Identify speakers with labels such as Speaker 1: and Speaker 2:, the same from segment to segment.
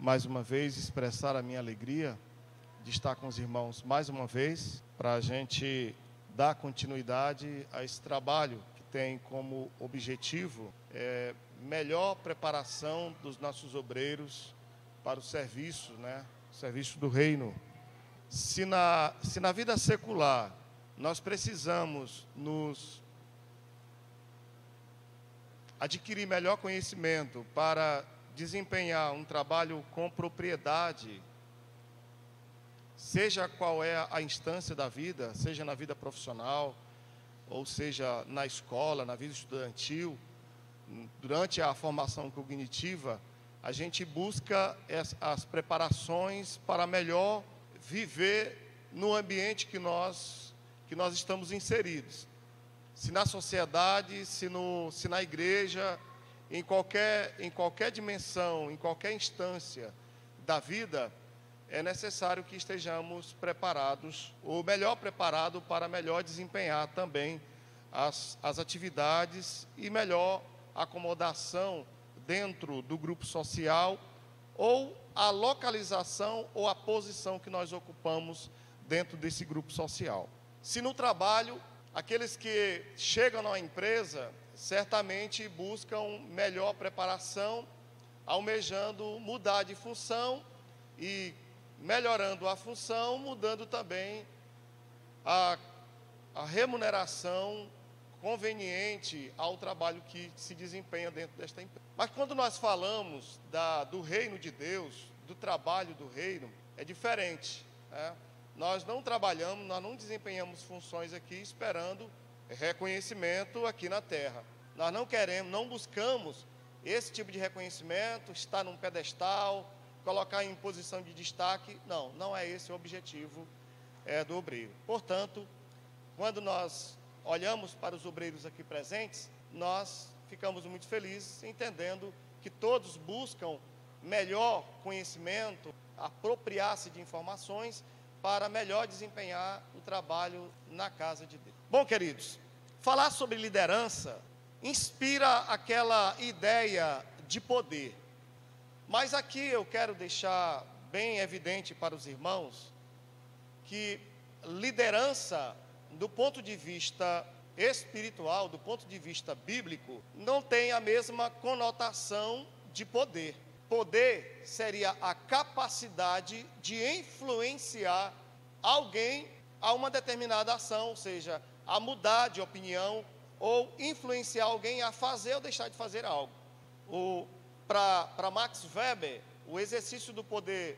Speaker 1: mais uma vez, expressar a minha alegria de estar com os irmãos mais uma vez, para a gente dar continuidade a esse trabalho que tem como objetivo melhor preparação dos nossos obreiros para o serviço, o serviço do reino. Se na vida secular nós precisamos nos adquirir melhor conhecimento para desempenhar um trabalho com propriedade, seja qual é a instância da vida, seja na vida profissional, ou seja na escola, na vida estudantil, durante a formação cognitiva, a gente busca as preparações para melhor viver no ambiente que nós estamos inseridos. Se na sociedade, se na igreja, em qualquer dimensão, em qualquer instância da vida, é necessário que estejamos preparados, ou melhor preparados para melhor desempenhar também as atividades e melhor acomodação dentro do grupo social, ou a localização ou a posição que nós ocupamos dentro desse grupo social. Se no trabalho, aqueles que chegam na empresa certamente buscam melhor preparação, almejando mudar de função e, melhorando a função, mudando também a remuneração conveniente ao trabalho que se desempenha dentro desta empresa. Mas quando nós falamos do reino de Deus, do trabalho do reino, é diferente, Nós não trabalhamos, nós não desempenhamos funções aqui esperando reconhecimento aqui na terra. Nós não queremos, não buscamos esse tipo de reconhecimento, estar num pedestal, colocar em posição de destaque. Não é esse o objetivo do obreiro. Portanto, quando nós olhamos para os obreiros aqui presentes, nós ficamos muito felizes, entendendo que todos buscam melhor conhecimento, apropriar-se de informações para melhor desempenhar o trabalho na casa de Deus. Bom, queridos, falar sobre liderança inspira aquela ideia de poder. Mas aqui eu quero deixar bem evidente para os irmãos que liderança, do ponto de vista espiritual, do ponto de vista bíblico, não tem a mesma conotação de poder. Poder seria a capacidade de influenciar alguém a uma determinada ação, ou seja, a mudar de opinião ou influenciar alguém a fazer ou deixar de fazer algo. Para Max Weber, o exercício do poder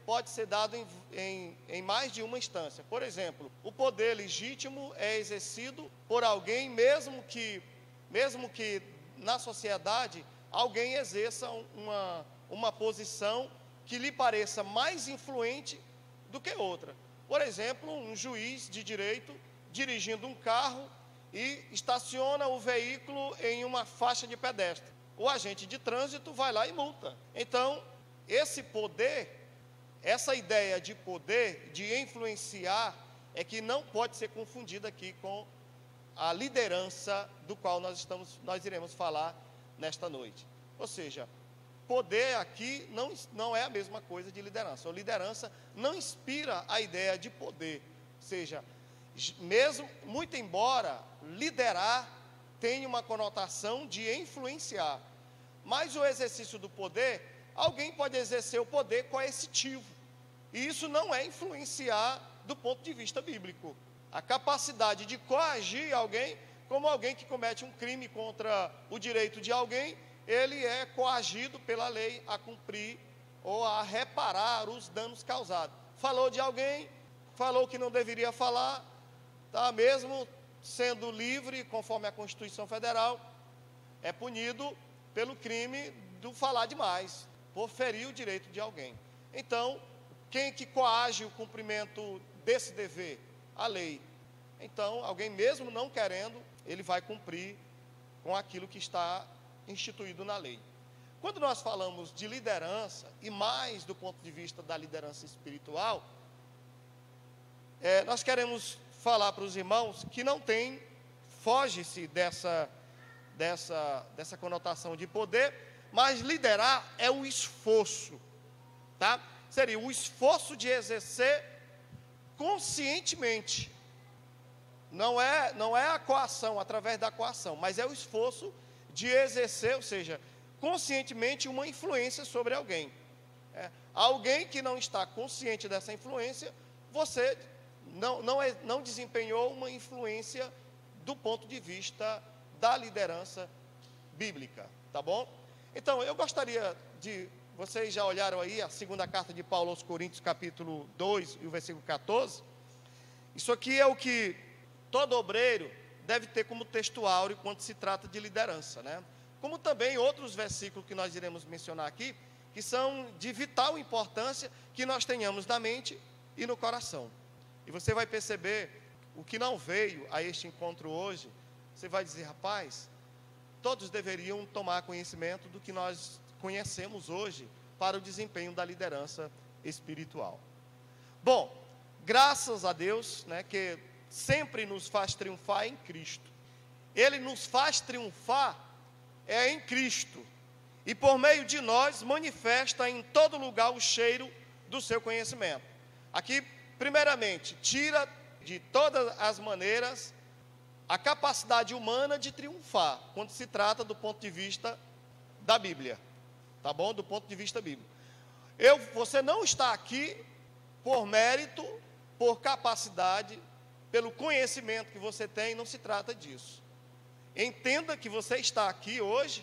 Speaker 1: pode ser dado em mais de uma instância. Por exemplo, o poder legítimo é exercido por alguém, mesmo que na sociedade alguém exerça uma posição que lhe pareça mais influente do que outra. Por exemplo, um juiz de direito dirigindo um carro e estaciona o veículo em uma faixa de pedestre. O agente de trânsito vai lá e multa. Então, esse poder, essa ideia de poder, de influenciar, é que não pode ser confundida aqui com a liderança do qual nós iremos falar nesta noite. Ou seja, poder aqui não é a mesma coisa de liderança. A liderança não inspira a ideia de poder. Ou seja, mesmo, muito embora liderar tenha uma conotação de influenciar, mas o exercício do poder, alguém pode exercer o poder coercitivo, e isso não é influenciar do ponto de vista bíblico. A capacidade de coagir alguém, como alguém que comete um crime contra o direito de alguém, ele é coagido pela lei a cumprir ou a reparar os danos causados. Falou de alguém, falou que não deveria falar, mesmo sendo livre, conforme a Constituição Federal, é punido pelo crime do falar demais, por ferir o direito de alguém. Então, quem que coage o cumprimento desse dever? A lei. Então, alguém mesmo não querendo, ele vai cumprir com aquilo que está instituído na lei. Quando nós falamos de liderança, e mais do ponto de vista da liderança espiritual, nós queremos falar para os irmãos que não foge-se dessa conotação de poder, Mas liderar é o esforço, tá? Seria o esforço de exercer conscientemente. Não é a coação, através da coação, mas é o esforço de exercer, ou seja, conscientemente uma influência sobre alguém. Alguém que não está consciente dessa influência, você não desempenhou uma influência do ponto de vista da liderança bíblica, tá bom? Então, eu gostaria de... Vocês já olharam aí a segunda carta de Paulo aos Coríntios, capítulo 2, e o versículo 14. Isso aqui é o que todo obreiro deve ter como texto áureo quando se trata de liderança, né? Como também outros versículos que nós iremos mencionar aqui, que são de vital importância que nós tenhamos na mente e no coração. E você vai perceber, o que não veio a este encontro hoje, você vai dizer, rapaz, todos deveriam tomar conhecimento do que nós conhecemos hoje para o desempenho da liderança espiritual. Bom, graças a Deus, né, que sempre nos faz triunfar em Cristo. Ele nos faz triunfar em Cristo. E por meio de nós manifesta em todo lugar o cheiro do seu conhecimento. Aqui, primeiramente, tira de todas as maneiras a capacidade humana de triunfar, quando se trata do ponto de vista da Bíblia, tá bom? Do ponto de vista bíblico. Você não está aqui por mérito, por capacidade, pelo conhecimento que você tem, não se trata disso. Entenda que você está aqui hoje,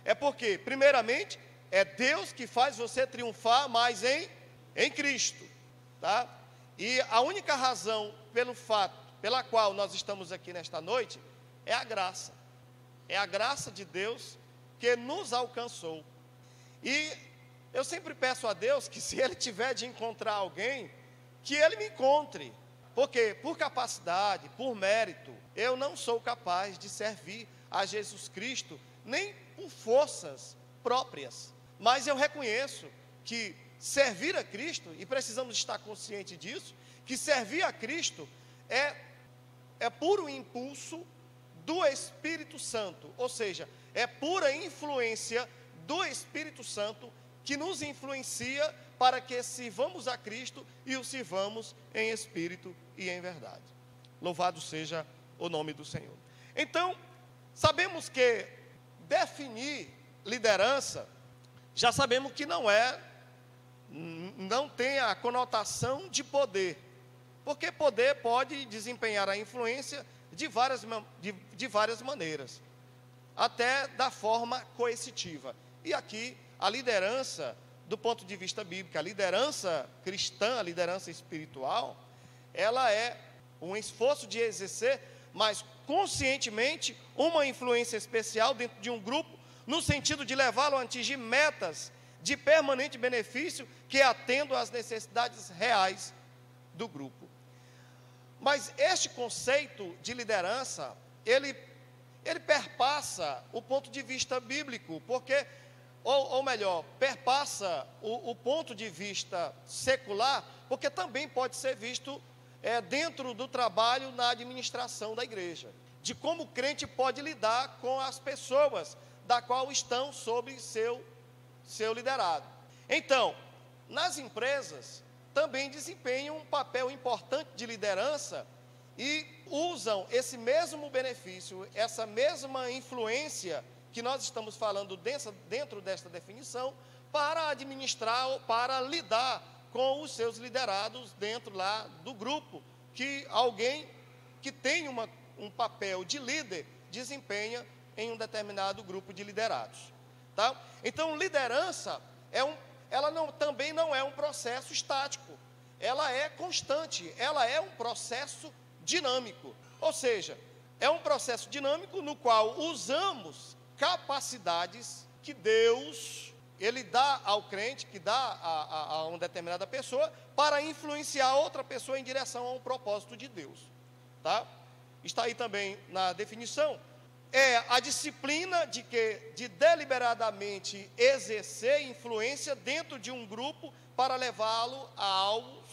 Speaker 1: é porque, primeiramente, é Deus que faz você triunfar mais em Cristo, tá? E a única razão pela qual nós estamos aqui nesta noite, é a graça. É a graça de Deus que nos alcançou. E eu sempre peço a Deus que, se Ele tiver de encontrar alguém, que Ele me encontre. Porque, por capacidade, por mérito, eu não sou capaz de servir a Jesus Cristo, nem por forças próprias. Mas eu reconheço que servir a Cristo, e precisamos estar conscientes disso, que servir a Cristo é puro impulso do Espírito Santo, ou seja, é pura influência do Espírito Santo que nos influencia para que sirvamos a Cristo e o sirvamos em espírito e em verdade. Louvado seja o nome do Senhor. Então, sabemos que definir liderança, já sabemos que não tem a conotação de poder, porque poder pode desempenhar a influência de várias maneiras, até da forma coercitiva. E aqui, a liderança, do ponto de vista bíblico, a liderança cristã, a liderança espiritual, ela é um esforço de exercer, mas conscientemente, uma influência especial dentro de um grupo, no sentido de levá-lo a atingir metas de permanente benefício que atendam às necessidades reais do grupo. Mas este conceito de liderança, ele perpassa o ponto de vista bíblico, porque, ou melhor, perpassa o ponto de vista secular, porque também pode ser visto dentro do trabalho na administração da igreja, de como o crente pode lidar com as pessoas da qual estão sob seu liderado. Então, nas empresas, também desempenham um papel importante de liderança e usam esse mesmo benefício, essa mesma influência que nós estamos falando dentro desta definição, para administrar ou para lidar com os seus liderados dentro lá do grupo, que alguém que tem um papel de líder desempenha em um determinado grupo de liderados, tá? Então, liderança também não é um processo estático, ela é constante, ela é um processo dinâmico, ou seja, é um processo dinâmico no qual usamos capacidades que Deus, Ele dá ao crente, que dá a uma determinada pessoa, para influenciar outra pessoa em direção a um propósito de Deus, tá? Está aí também na definição, é a disciplina de deliberadamente exercer influência dentro de um grupo para levá-lo a alvos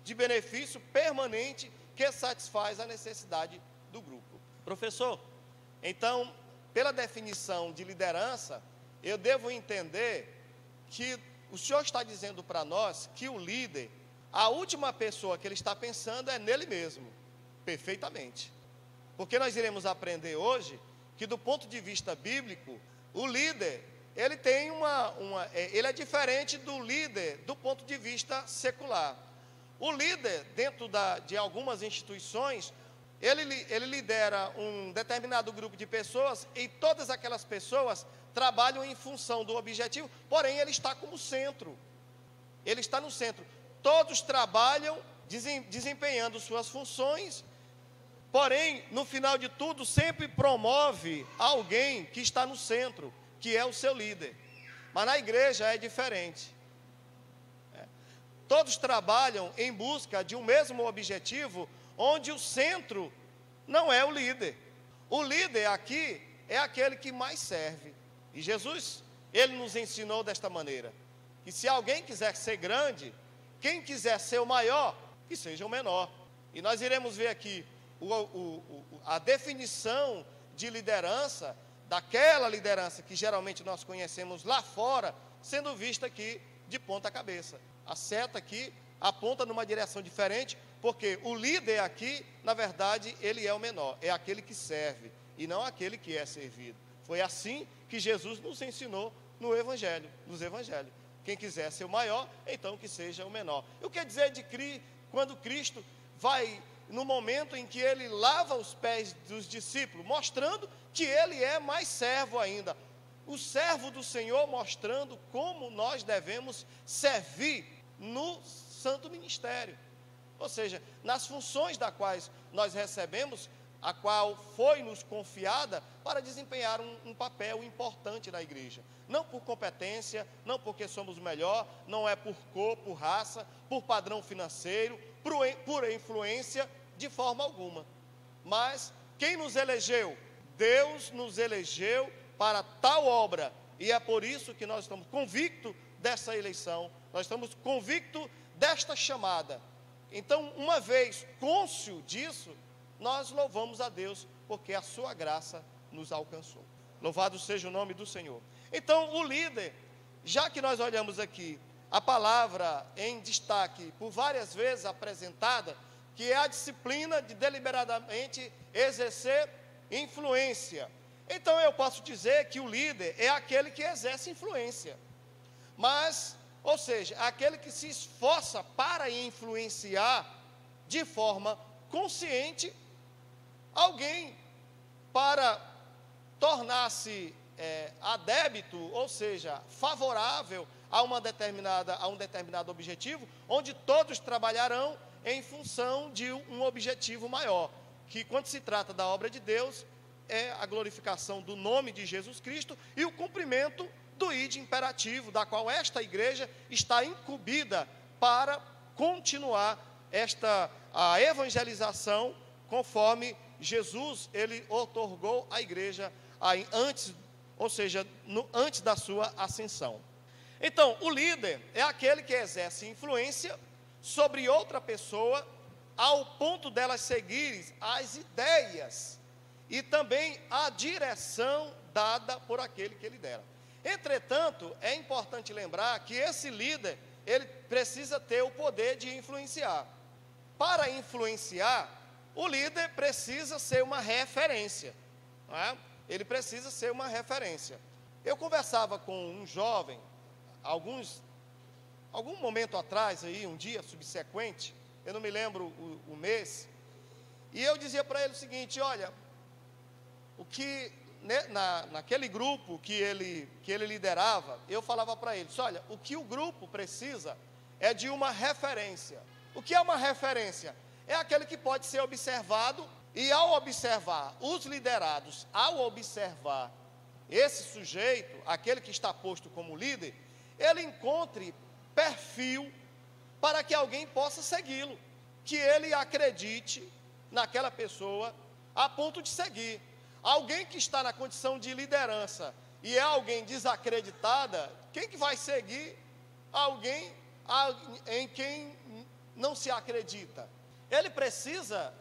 Speaker 1: de benefício permanente que satisfaz a necessidade do grupo. Professor, então, pela definição de liderança, eu devo entender que o Senhor está dizendo para nós que o líder, a última pessoa que ele está pensando é nele mesmo, perfeitamente. Porque nós iremos aprender hoje que, do ponto de vista bíblico, o líder, ele tem ele é diferente do líder do ponto de vista secular. O líder, dentro de algumas instituições, ele lidera um determinado grupo de pessoas e todas aquelas pessoas trabalham em função do objetivo, porém ele está como centro. Ele está no centro. Todos trabalham desempenhando suas funções, porém, no final de tudo, sempre promove alguém que está no centro, que é o seu líder. Mas na igreja é diferente. Todos trabalham em busca de um mesmo objetivo, onde o centro não é o líder. O líder aqui é aquele que mais serve. E Jesus, ele nos ensinou desta maneira, que se alguém quiser ser grande, quem quiser ser o maior, que seja o menor. E nós iremos ver aqui a definição de liderança, daquela liderança que geralmente nós conhecemos lá fora, sendo vista aqui de ponta cabeça. A seta aqui aponta numa direção diferente, porque o líder aqui, na verdade, ele é o menor, é aquele que serve, e não aquele que é servido. Foi assim que Jesus nos ensinou nos evangelhos. Quem quiser ser o maior, então que seja o menor. O que quer dizer quando Cristo vai, no momento em que ele lava os pés dos discípulos, mostrando que ele é mais servo ainda. O servo do Senhor mostrando como nós devemos servir no santo ministério. Ou seja, nas funções das quais nós recebemos, a qual foi nos confiada para desempenhar um papel importante na igreja. Não por competência, não porque somos melhor, não é por cor, por raça, por padrão financeiro, por influência, de forma alguma. Mas quem nos elegeu? Deus nos elegeu para tal obra, e é por isso que nós estamos convictos dessa eleição, nós estamos convictos desta chamada. Então, uma vez cônscio disso, nós louvamos a Deus, porque a sua graça nos alcançou. Louvado seja o nome do Senhor. Então, o líder, já que nós olhamos aqui a palavra em destaque, por várias vezes apresentada, que é a disciplina de deliberadamente exercer influência. Então, eu posso dizer que o líder é aquele que exerce influência. Mas, ou seja, aquele que se esforça para influenciar de forma consciente alguém, para tornar-se adébito, ou seja, favorável a um determinado objetivo, onde todos trabalharão em função de um objetivo maior, que quando se trata da obra de Deus, é a glorificação do nome de Jesus Cristo e o cumprimento do ide imperativo, da qual esta igreja está incumbida para continuar a evangelização, conforme Jesus, ele outorgou à igreja antes, ou seja, antes da sua ascensão. Então, o líder é aquele que exerce influência sobre outra pessoa, ao ponto delas seguirem as ideias e também a direção dada por aquele que lidera. Entretanto, é importante lembrar que esse líder, ele precisa ter o poder de influenciar. Para influenciar, o líder precisa ser uma referência, não é? Ele precisa ser uma referência. Eu conversava com um jovem, algum momento atrás, um dia subsequente, eu não me lembro o mês, e eu dizia para ele o seguinte: olha, o que naquele grupo que ele liderava, eu falava para ele: olha, o que o grupo precisa é de uma referência. O que é uma referência? É aquele que pode ser observado, e ao observar os liderados, ao observar esse sujeito, aquele que está posto como líder, ele encontre perfil para que alguém possa segui-lo, que ele acredite naquela pessoa a ponto de seguir. Alguém que está na condição de liderança e é alguém desacreditada, quem que vai seguir alguém em quem não se acredita? Ele precisa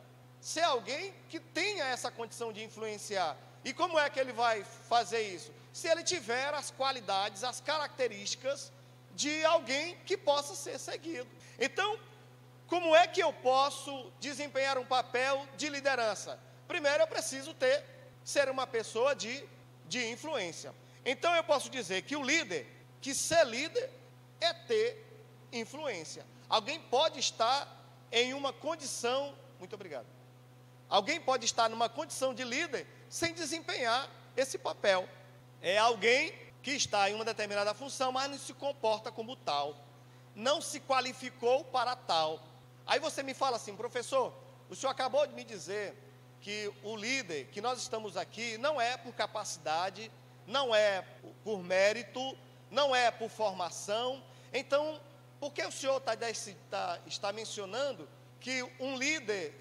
Speaker 1: ser alguém que tenha essa condição de influenciar. E como é que ele vai fazer isso? se ele tiver as qualidades, as características de alguém que possa ser seguido. Então, como é que eu posso desempenhar um papel de liderança? Primeiro, eu preciso ser uma pessoa de influência. Então, eu posso dizer que que ser líder é ter influência. Alguém pode estar em uma condição, muito obrigado. Alguém pode estar numa condição de líder sem desempenhar esse papel. É alguém que está em uma determinada função, mas não se comporta como tal. Não se qualificou para tal. Aí você me fala assim, professor, o senhor acabou de me dizer que o líder, que nós estamos aqui, não é por capacidade, não é por mérito, não é por formação. Então, por que o senhor está mencionando que um líder,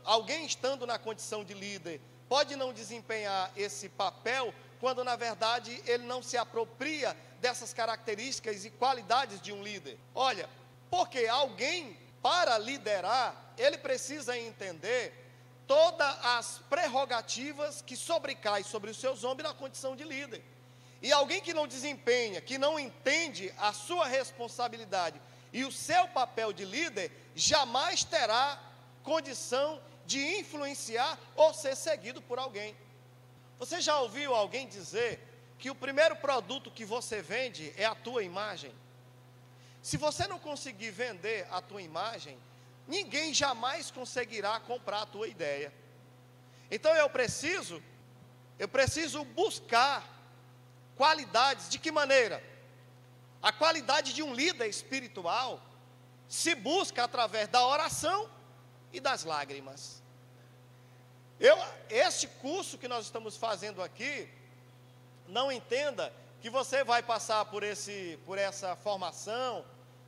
Speaker 1: alguém estando na condição de líder, pode não desempenhar esse papel, quando na verdade ele não se apropria dessas características e qualidades de um líder? Olha, porque alguém, para liderar, ele precisa entender todas as prerrogativas que sobrecaem sobre os seus ombros na condição de líder. E alguém que não desempenha, que não entende a sua responsabilidade e o seu papel de líder, jamais terá condição de influenciar ou ser seguido por alguém. Você já ouviu alguém dizer que o primeiro produto que você vende é a tua imagem? Se você não conseguir vender a tua imagem, ninguém jamais conseguirá comprar a tua ideia. Então eu preciso buscar qualidades. De que maneira? A qualidade de um líder espiritual se busca através da oração e das lágrimas. Este curso que nós estamos fazendo aqui, não entenda que você vai passar por essa formação,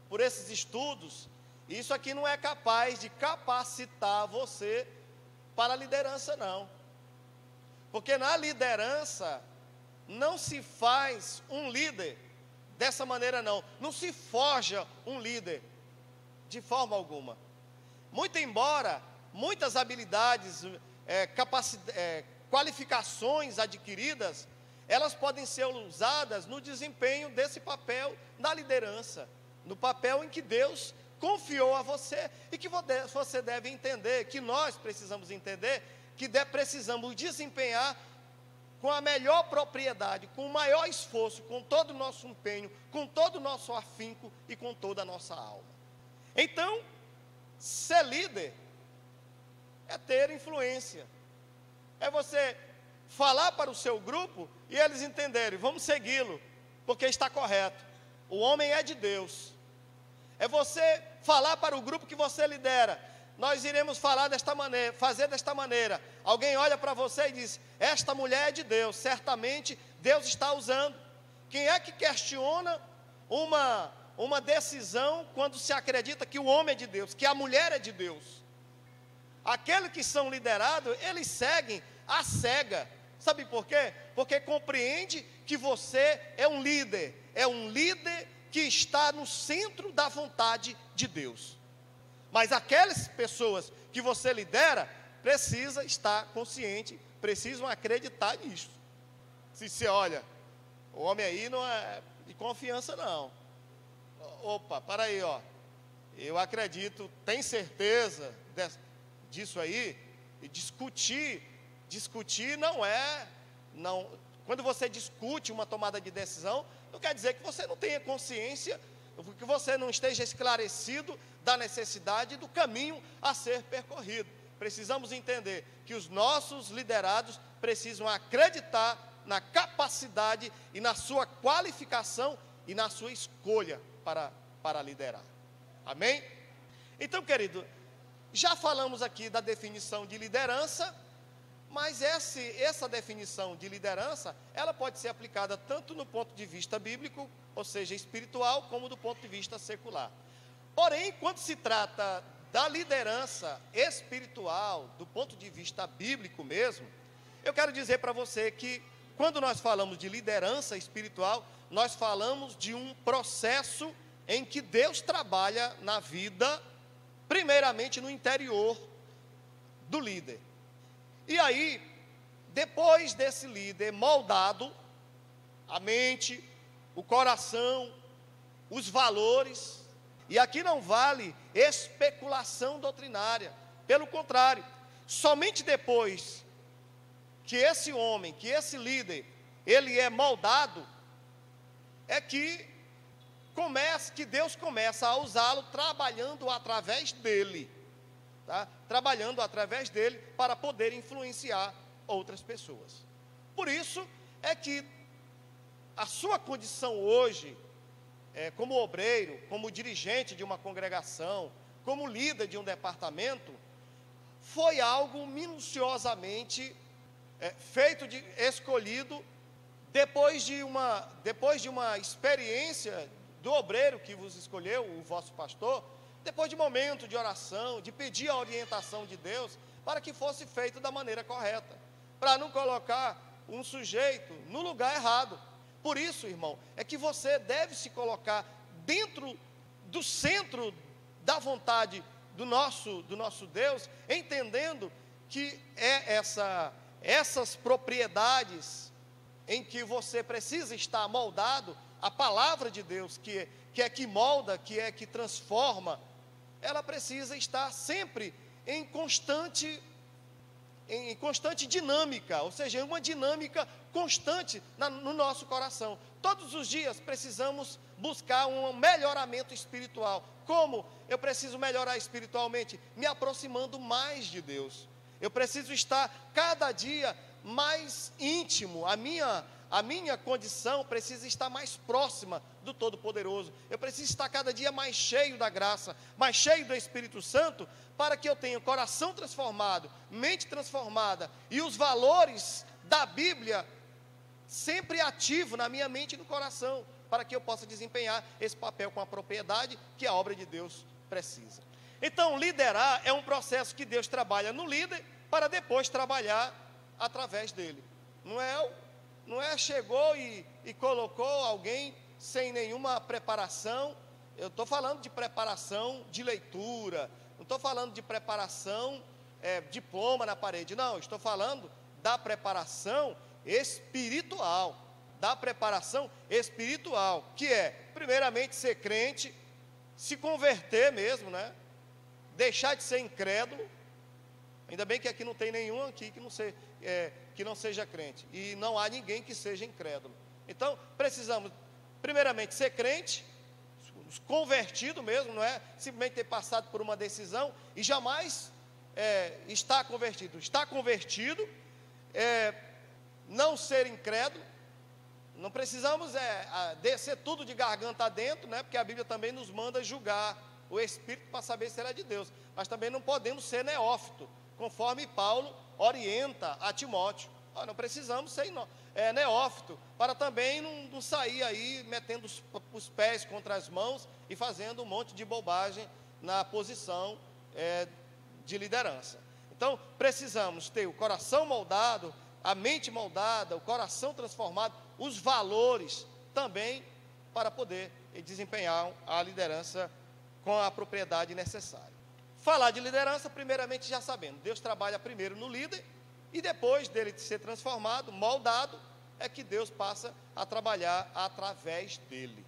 Speaker 1: por esses estudos. Isso aqui não é capaz de capacitar você para a liderança, não. Porque na liderança não se faz um líder dessa maneira, não. Não se forja um líder de forma alguma. Muito embora muitas habilidades, qualificações adquiridas, elas podem ser usadas no desempenho desse papel da liderança, no papel em que Deus confiou a você, e que você deve entender, que nós precisamos entender, que precisamos desempenhar com a melhor propriedade, com o maior esforço, com todo o nosso empenho, com todo o nosso afinco e com toda a nossa alma. Então, ser líder é ter influência, é você falar para o seu grupo e eles entenderem, vamos segui-lo, porque está correto, o homem é de Deus. É você falar para o grupo que você lidera, nós iremos falar desta maneira, fazer desta maneira. Alguém olha para você e diz, esta mulher é de Deus, certamente Deus está usando. Quem é que questiona uma decisão quando se acredita que o homem é de Deus, que a mulher é de Deus? Aqueles que são liderados, eles seguem a cega. Sabe por quê? Porque compreende que você é um líder que está no centro da vontade de Deus. Mas aquelas pessoas que você lidera, precisa estar consciente, precisam acreditar nisso. Se você olha, o homem aí não é de confiança não. Opa, para aí, ó. Eu acredito, tem certeza disso aí? E discutir não. Quando você discute uma tomada de decisão, não quer dizer que você não tenha consciência, que você não esteja esclarecido da necessidade do caminho a ser percorrido. Precisamos entender que os nossos liderados precisam acreditar na capacidade e na sua qualificação e na sua escolha para liderar. Amém? Então, querido, já falamos aqui da definição de liderança, mas essa definição de liderança, ela pode ser aplicada tanto no ponto de vista bíblico, ou seja, espiritual, como do ponto de vista secular. Porém, quando se trata da liderança espiritual, do ponto de vista bíblico mesmo, eu quero dizer para você que, quando nós falamos de liderança espiritual, nós falamos de um processo em que Deus trabalha na vida, primeiramente no interior do líder. E aí, depois desse líder moldado, a mente, o coração, os valores. E aqui não vale especulação doutrinária. Pelo contrário, somente depois que esse homem, que esse líder, ele é moldado, é que Deus começa a usá-lo trabalhando através dele, tá? Trabalhando através dele para poder influenciar outras pessoas. Por isso é que a sua condição hoje, como obreiro, como dirigente de uma congregação, como líder de um departamento, foi algo minuciosamente escolhido depois de uma experiência do obreiro que vos escolheu, o vosso pastor, depois de momento de oração, de pedir a orientação de Deus, para que fosse feito da maneira correta, para não colocar um sujeito no lugar errado. Por isso, irmão, é que você deve se colocar dentro do centro da vontade do nosso Deus, entendendo que essas propriedades em que você precisa estar moldado, a palavra de Deus, que é que molda, que é que transforma, ela precisa estar sempre em constante dinâmica, ou seja, em uma dinâmica constante no nosso coração. Todos os dias precisamos buscar um melhoramento espiritual. Como eu preciso melhorar espiritualmente? Me aproximando mais de Deus. Eu preciso estar cada dia mais íntimo. A minha condição precisa estar mais próxima do Todo-Poderoso. Eu preciso estar cada dia mais cheio da graça, mais cheio do Espírito Santo, para que eu tenha coração transformado, mente transformada e os valores da Bíblia sempre ativo na minha mente e no coração, para que eu possa desempenhar esse papel com a propriedade que a obra de Deus precisa. Então, liderar é um processo que Deus trabalha no líder para depois trabalhar através dele. Não é chegou e colocou alguém sem nenhuma preparação. Eu estou falando de preparação de leitura, não estou falando de preparação, diploma na parede, não, estou falando da preparação espiritual, que é, primeiramente, ser crente, se converter mesmo, né? Deixar de ser incrédulo. Ainda bem que aqui não tem nenhum aqui que não seja crente, e não há ninguém que seja incrédulo. Então, precisamos, primeiramente, ser crente, convertido mesmo, não é simplesmente ter passado por uma decisão e jamais estar convertido. Estar convertido, não ser incrédulo. Não precisamos descer tudo de garganta adentro, né? Porque a Bíblia também nos manda julgar o Espírito para saber se ele é de Deus. Mas também não podemos ser neófito, conforme Paulo orienta a Timóteo. Não precisamos ser neófito, para também não sair aí metendo os pés contra as mãos e fazendo um monte de bobagem na posição de liderança. Então, precisamos ter o coração moldado, a mente moldada, o coração transformado, os valores também, para poder desempenhar a liderança com a propriedade necessária. Falar de liderança, primeiramente já sabendo, Deus trabalha primeiro no líder, e depois dele ser transformado, moldado, é que Deus passa a trabalhar através dele,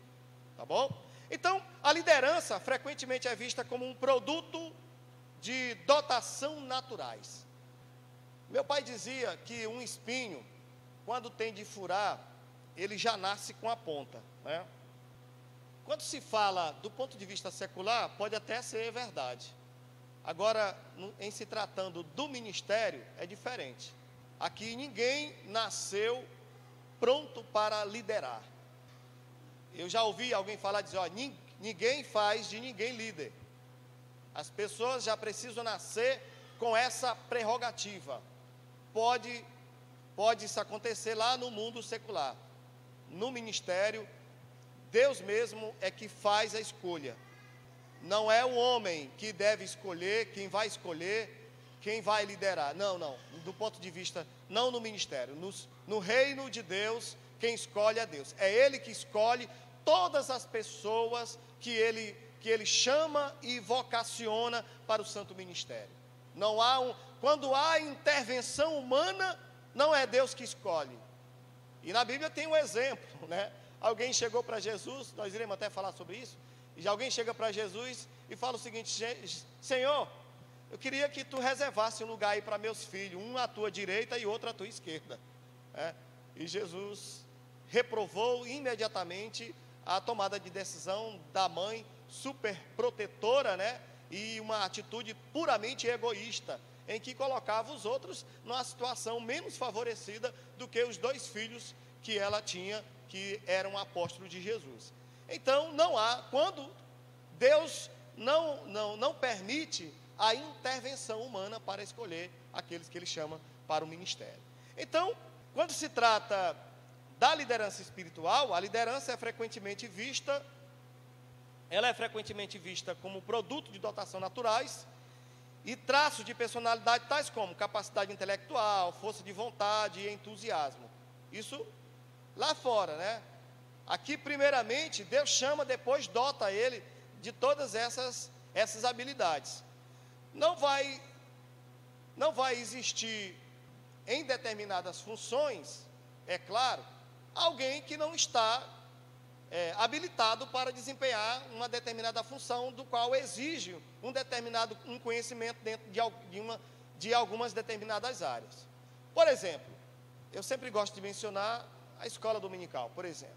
Speaker 1: tá bom? Então, a liderança frequentemente é vista como um produto de dotação naturais. Meu pai dizia que um espinho, quando tem de furar, ele já nasce com a ponta, né? Quando se fala do ponto de vista secular, pode até ser verdade. Agora, em se tratando do ministério, é diferente. Aqui ninguém nasceu pronto para liderar. Eu já ouvi alguém falar, dizer, ninguém faz de ninguém líder. As pessoas já precisam nascer com essa prerrogativa. Pode isso acontecer lá no mundo secular. No ministério, Deus mesmo é que faz a escolha. Não é o homem que deve escolher, quem vai liderar. Não. Do ponto de vista, não no ministério. No reino de Deus, quem escolhe é Deus. É Ele que escolhe todas as pessoas que Ele chama e vocaciona para o santo ministério. Quando há intervenção humana, não é Deus que escolhe. E na Bíblia tem um exemplo, né? Alguém chegou para Jesus, nós iremos até falar sobre isso, e alguém chega para Jesus e fala o seguinte: Senhor, eu queria que tu reservasse um lugar aí para meus filhos, um à tua direita e outro à tua esquerda. E Jesus reprovou imediatamente a tomada de decisão da mãe, super protetora, né? E uma atitude puramente egoísta, em que colocava os outros numa situação menos favorecida do que os 2 filhos que ela tinha, que eram apóstolos de Jesus. Então, não há, quando Deus não permite a intervenção humana para escolher aqueles que Ele chama para o ministério. Então, quando se trata da liderança espiritual, a liderança é frequentemente vista como produto de dotação naturais e traços de personalidade tais como capacidade intelectual, força de vontade e entusiasmo. Isso lá fora, né? Aqui, primeiramente, Deus chama, depois dota ele de todas essas habilidades. Não vai existir em determinadas funções, é claro, alguém que não está habilitado para desempenhar uma determinada função, do qual exige um conhecimento dentro de algumas determinadas áreas. Por exemplo, eu sempre gosto de mencionar a escola dominical, por exemplo.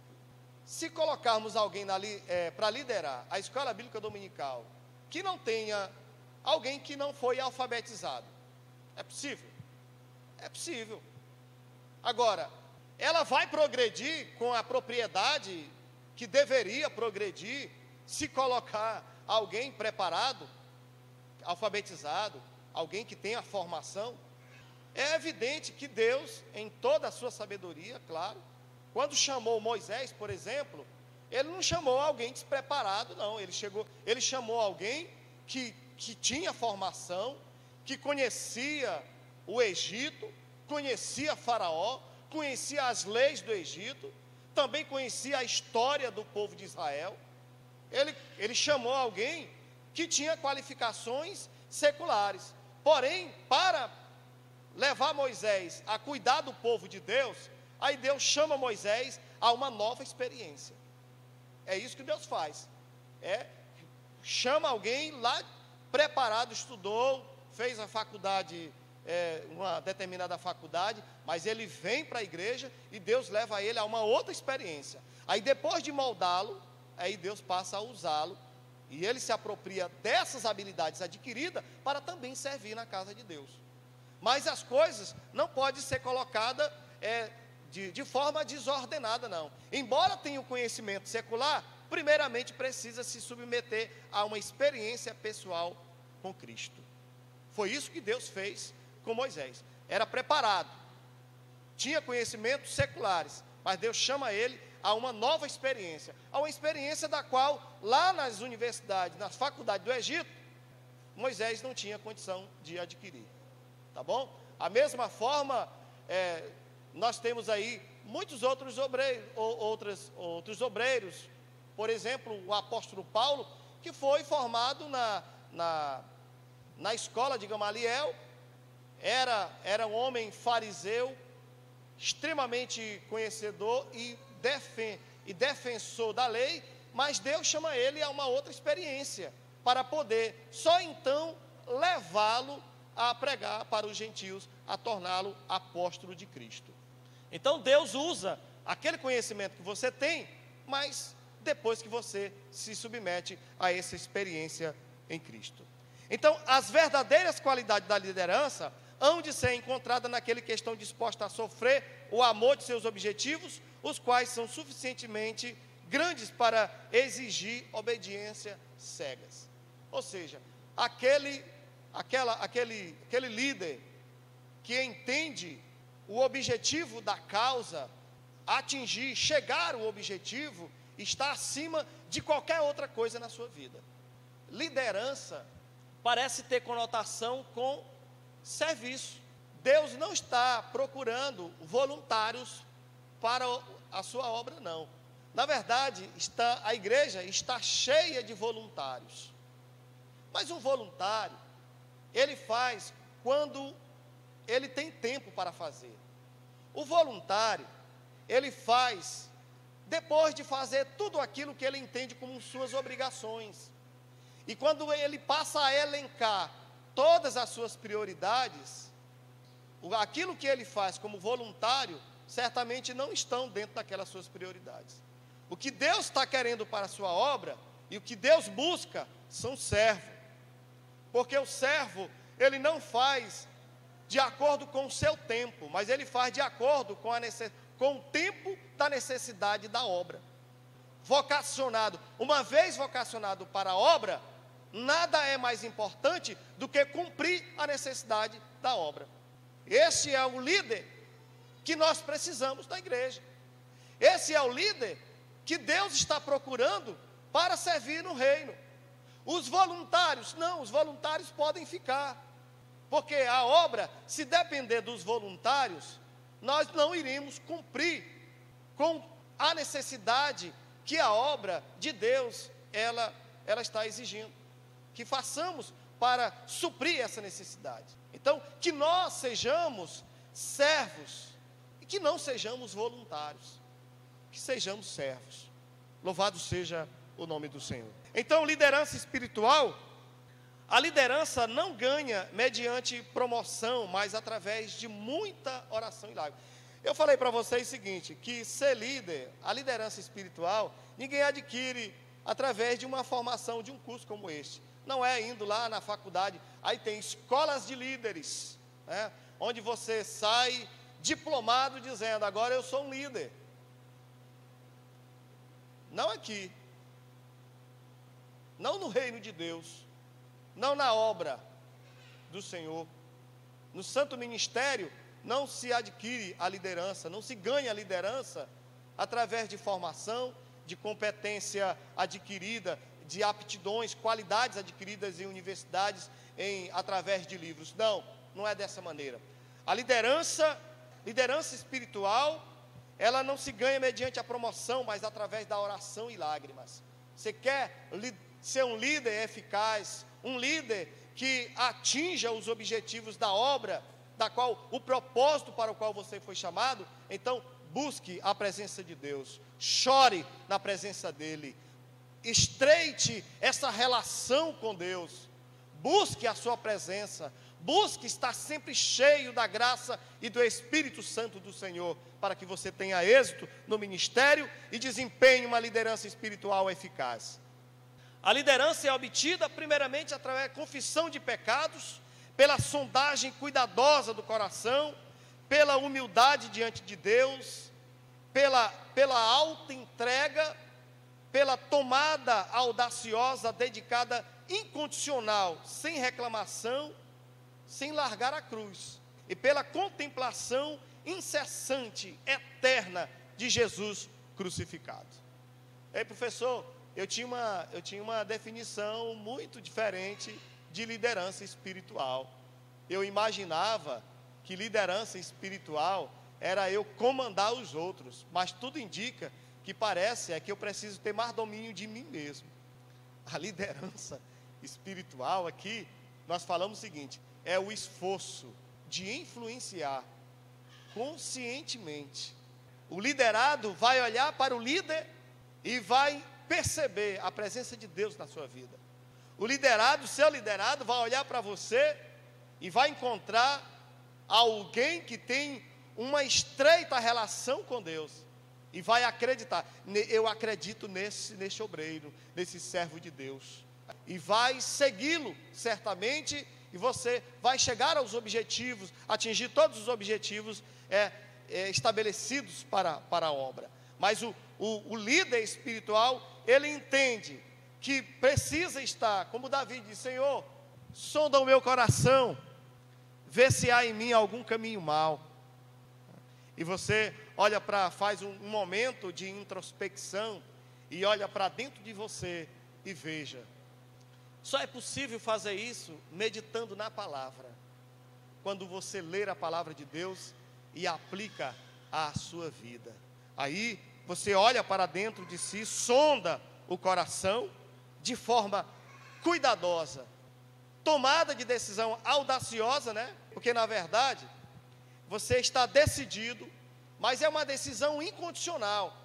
Speaker 1: Se colocarmos alguém para liderar a escola bíblica dominical, que não tenha alguém que não foi alfabetizado, é possível? É possível. Agora, ela vai progredir com a propriedade que deveria progredir se colocar alguém preparado, alfabetizado, alguém que tenha formação? É evidente que Deus, em toda a sua sabedoria, claro, quando chamou Moisés, por exemplo, Ele não chamou alguém despreparado, não. Ele chamou alguém que tinha formação, que conhecia o Egito, conhecia Faraó, conhecia as leis do Egito, também conhecia a história do povo de Israel. Ele chamou alguém que tinha qualificações seculares. Porém, para levar Moisés a cuidar do povo de Deus, aí Deus chama Moisés a uma nova experiência. É isso que Deus faz. Chama alguém lá preparado, estudou, fez a faculdade, uma determinada faculdade, mas ele vem para a igreja e Deus leva ele a uma outra experiência. Aí depois de moldá-lo, aí Deus passa a usá-lo e ele se apropria dessas habilidades adquiridas para também servir na casa de Deus. Mas as coisas não podem ser colocadas de forma desordenada, não. Embora tenha o conhecimento secular, primeiramente precisa se submeter a uma experiência pessoal com Cristo. Foi isso que Deus fez com Moisés. Era preparado, tinha conhecimentos seculares, mas Deus chama ele a uma nova experiência, a uma experiência da qual, lá nas universidades, nas faculdades do Egito, Moisés não tinha condição de adquirir. Tá bom? A mesma forma, nós temos aí muitos outros obreiros, por exemplo, o apóstolo Paulo, que foi formado na escola de Gamaliel, era um homem fariseu, extremamente conhecedor e defensor da lei, mas Deus chama ele a uma outra experiência, para poder, só então, levá-lo a pregar para os gentios, a torná-lo apóstolo de Cristo. Então Deus usa aquele conhecimento que você tem, mas depois que você se submete a essa experiência em Cristo. Então, as verdadeiras qualidades da liderança hão de ser encontradas naquele que estão dispostos a sofrer o amor de seus objetivos, os quais são suficientemente grandes para exigir obediência cegas. Ou seja, aquele líder que entende o objetivo da causa, chegar ao objetivo, está acima de qualquer outra coisa na sua vida. Liderança parece ter conotação com serviço. Deus não está procurando voluntários para a sua obra, não. Na verdade, a igreja está cheia de voluntários. Mas um voluntário, ele faz quando ele tem tempo para fazer. O voluntário, ele faz depois de fazer tudo aquilo que ele entende como suas obrigações. E quando ele passa a elencar todas as suas prioridades, aquilo que ele faz como voluntário, certamente não estão dentro daquelas suas prioridades. O que Deus está querendo para a sua obra, e o que Deus busca, são servos. Porque o servo, ele não faz de acordo com o seu tempo, mas ele faz de acordo com o tempo da necessidade da obra. Vocacionado, uma vez vocacionado para a obra, nada é mais importante do que cumprir a necessidade da obra. Esse é o líder que nós precisamos da igreja. Esse é o líder que Deus está procurando para servir no reino. Os voluntários, não, os voluntários podem ficar, porque a obra, se depender dos voluntários, nós não iríamos cumprir com a necessidade que a obra de Deus, ela está exigindo, que façamos para suprir essa necessidade. Então, que nós sejamos servos, e que não sejamos voluntários, que sejamos servos. Louvado seja o nome do Senhor. Então, liderança espiritual, a liderança não ganha mediante promoção, mas através de muita oração e lágrimas. Eu falei para vocês o seguinte, que ser líder, a liderança espiritual, ninguém adquire através de uma formação, de um curso como este. Não é indo lá na faculdade, aí tem escolas de líderes, né, onde você sai diplomado dizendo, agora eu sou um líder. Não aqui, não no reino de Deus, não na obra do Senhor. No santo ministério não se adquire a liderança, não se ganha a liderança através de formação, de competência adquirida, de aptidões, qualidades adquiridas em universidades, através de livros. Não, não é dessa maneira. A liderança espiritual, ela não se ganha mediante a promoção, mas através da oração e lágrimas. Você quer ser um líder eficaz, um líder que atinja os objetivos da obra, o propósito para o qual você foi chamado? Então, busque a presença de Deus, chore na presença dEle, estreite essa relação com Deus, busque a sua presença, busque estar sempre cheio da graça e do Espírito Santo do Senhor, para que você tenha êxito no ministério e desempenhe uma liderança espiritual eficaz. A liderança é obtida primeiramente através da confissão de pecados, pela sondagem cuidadosa do coração, pela humildade diante de Deus, pela alta entrega, pela tomada audaciosa, dedicada, incondicional, sem reclamação, sem largar a cruz, e pela contemplação incessante, eterna de Jesus crucificado. Ei, professor, eu tinha uma definição muito diferente de liderança espiritual. Eu imaginava que liderança espiritual era eu comandar os outros, mas tudo indica que parece que eu preciso ter mais domínio de mim mesmo. A liderança espiritual aqui, nós falamos o seguinte, é o esforço de influenciar conscientemente. O liderado vai olhar para o líder e vai perceber a presença de Deus na sua vida. O liderado, seu liderado, vai olhar para você e vai encontrar alguém que tem uma estreita relação com Deus e vai acreditar, eu acredito nesse obreiro, nesse servo de Deus, e vai segui-lo certamente, e você vai chegar aos objetivos, atingir todos os objetivos estabelecidos para a obra. Mas o líder espiritual, ele entende que precisa estar, como Davi disse, Senhor, sonda o meu coração, vê se há em mim algum caminho mau. E você faz um momento de introspecção e olha para dentro de você e veja. Só é possível fazer isso meditando na palavra. Quando você ler a palavra de Deus e aplica à sua vida. Aí você olha para dentro de si, sonda o coração de forma cuidadosa, tomada de decisão audaciosa, né? Porque na verdade você está decidido mas é uma decisão incondicional.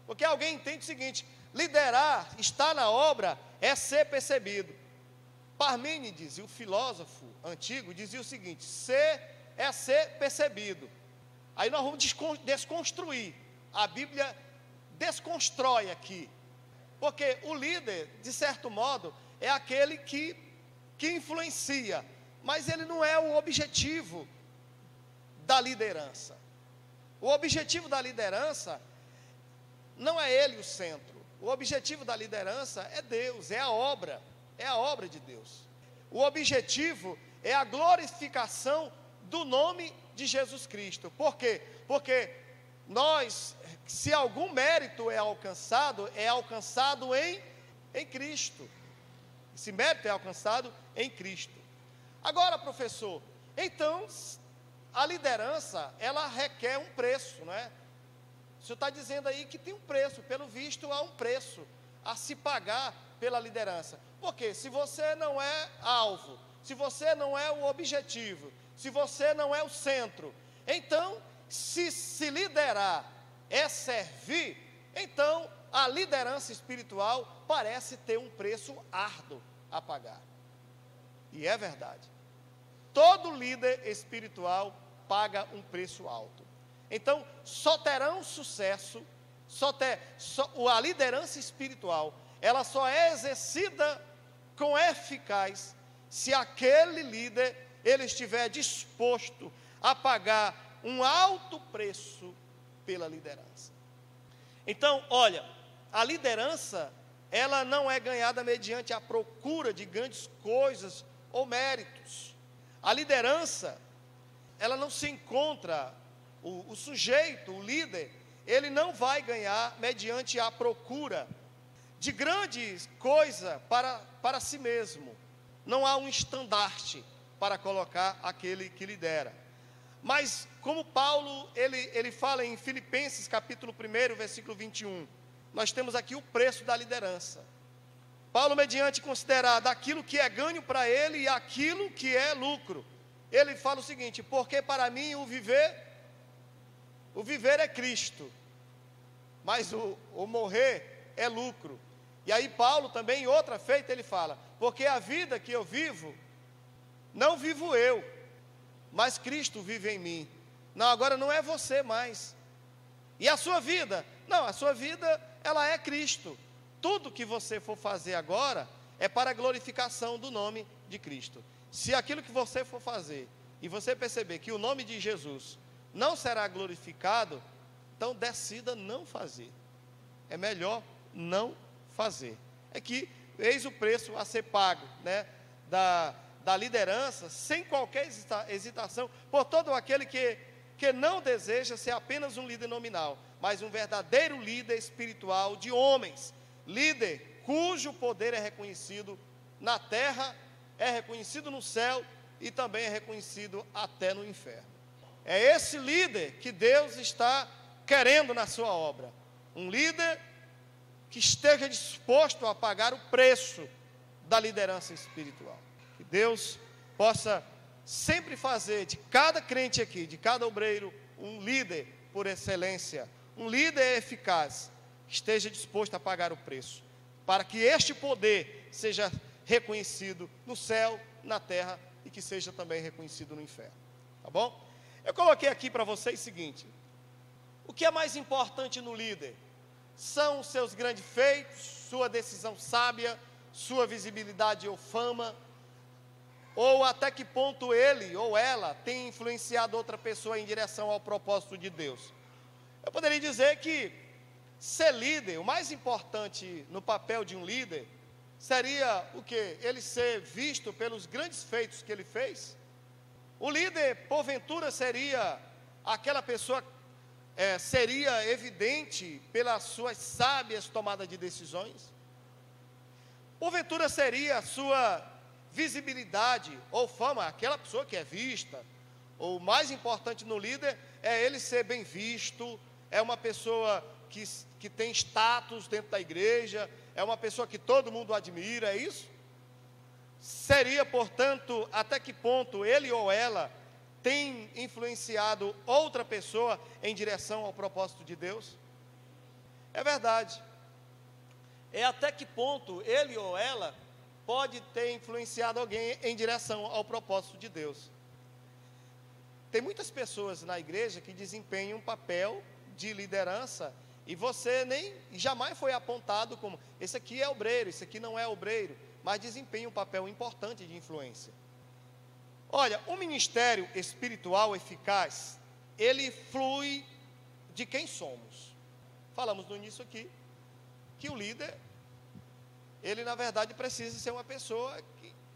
Speaker 1: Porque alguém entende o seguinte: liderar, estar na obra, é ser percebido. Parmênides, o filósofo antigo, dizia o seguinte: ser é ser percebido. Aí nós vamos desconstruir. A Bíblia desconstrói aqui. Porque o líder, de certo modo, é aquele que influencia, mas ele não é o objetivo da liderança. O objetivo da liderança não é ele o centro. O objetivo da liderança é Deus, é a obra de Deus. O objetivo é a glorificação do nome de Jesus Cristo. Por quê? Porque nós, se algum mérito é alcançado em Cristo. Esse mérito é alcançado em Cristo. Agora, professor, então, a liderança, ela requer um preço, não é? O senhor está dizendo aí que tem um preço, pelo visto há um preço a se pagar pela liderança. Porque se você não é alvo, se você não é o objetivo, se você não é o centro, então, se liderar é servir, então a liderança espiritual parece ter um preço árduo a pagar. E é verdade. Todo líder espiritual paga um preço alto. Então, só terão sucesso, a liderança espiritual, ela só é exercida com eficaz se aquele líder, ele estiver disposto a pagar um alto preço pela liderança. Então, olha, a liderança, ela não é ganhada mediante a procura de grandes coisas ou méritos. A liderança, ela não se encontra, o sujeito, o líder, ele não vai ganhar mediante a procura de grandes coisas para si mesmo. Não há um estandarte para colocar aquele que lidera. Mas, como Paulo, ele fala em Filipenses, capítulo 1, versículo 21, nós temos aqui o preço da liderança. Paulo, mediante considerar daquilo que é ganho para ele e aquilo que é lucro, ele fala o seguinte: porque para mim o viver é Cristo, mas o morrer é lucro. E aí Paulo também, em outra feita, ele fala: porque a vida que eu vivo, não vivo eu, mas Cristo vive em mim. Não, agora não é você mais. E a sua vida? Não, a sua vida, ela é Cristo. Tudo que você for fazer agora é para a glorificação do nome de Cristo. Se aquilo que você for fazer e você perceber que o nome de Jesus não será glorificado, então decida não fazer. É melhor não fazer. É que eis o preço a ser pago, né, da liderança, sem qualquer hesitação, por todo aquele que não deseja ser apenas um líder nominal, mas um verdadeiro líder espiritual de homens, líder cujo poder é reconhecido na terra, é reconhecido no céu e também é reconhecido até no inferno. É esse líder que Deus está querendo na sua obra, um líder que esteja disposto a pagar o preço da liderança espiritual. Que Deus possa sempre fazer de cada crente aqui, de cada obreiro, um líder por excelência, um líder eficaz, que esteja disposto a pagar o preço, para que este poder seja reconhecido no céu, na terra, e que seja também reconhecido no inferno. Tá bom? Eu coloquei aqui para vocês o seguinte: o que é mais importante no líder? São os seus grandes feitos, sua decisão sábia, sua visibilidade ou fama, ou até que ponto ele ou ela tem influenciado outra pessoa em direção ao propósito de Deus? Eu poderia dizer que ser líder, o mais importante no papel de um líder, seria o quê? Ele ser visto pelos grandes feitos que ele fez. O líder, porventura, seria aquela pessoa, seria evidente pelas suas sábias tomadas de decisões. Porventura seria a sua visibilidade ou fama, aquela pessoa que é vista. O mais importante no líder é ele ser bem visto, é uma pessoa que tem status dentro da igreja, é uma pessoa que todo mundo admira, é isso? Seria, portanto, até que ponto ele ou ela tem influenciado outra pessoa em direção ao propósito de Deus? É verdade. É até que ponto ele ou ela pode ter influenciado alguém em direção ao propósito de Deus. Tem muitas pessoas na igreja que desempenham um papel de liderança e você nem jamais foi apontado como esse aqui é obreiro, esse aqui não é obreiro, mas desempenha um papel importante de influência. Olha, o ministério espiritual eficaz, ele flui de quem somos. Falamos no início aqui que o líder, ele na verdade precisa ser uma pessoa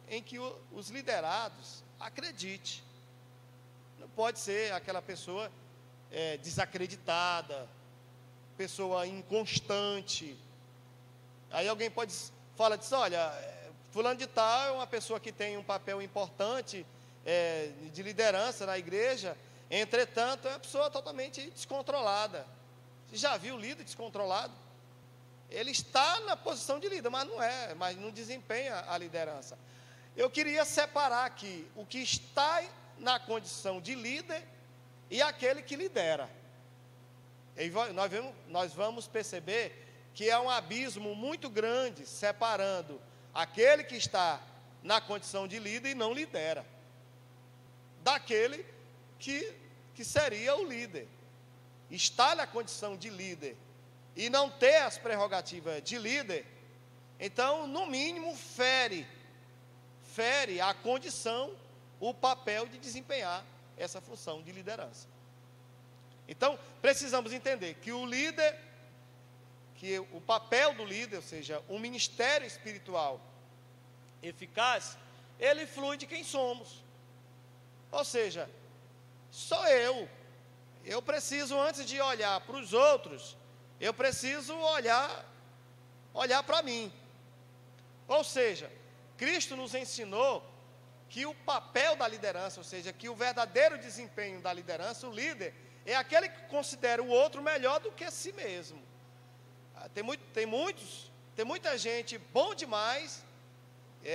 Speaker 1: em que os liderados acreditem. Não pode ser aquela pessoa desacreditada, pessoa inconstante. Aí alguém fala disso, olha, fulano de tal é uma pessoa que tem um papel importante de liderança na igreja, entretanto é uma pessoa totalmente descontrolada. Você já viu o líder descontrolado? Ele está na posição de líder, mas não desempenha a liderança. Eu queria separar aqui o que está na condição de líder e aquele que lidera. E nós vamos perceber que é um abismo muito grande separando aquele que está na condição de líder e não lidera, daquele que seria o líder. Está na condição de líder e não ter as prerrogativas de líder, então, no mínimo, fere a condição, o papel de desempenhar essa função de liderança. Então, precisamos entender que o papel do líder, ou seja, um ministério espiritual eficaz, ele flui de quem somos. Ou seja, sou eu. Eu preciso, antes de olhar para os outros, eu preciso olhar para mim. Ou seja, Cristo nos ensinou que o papel da liderança, ou seja, que o verdadeiro desempenho da liderança, o líder, é aquele que considera o outro melhor do que a si mesmo. Tem muita gente bom demais,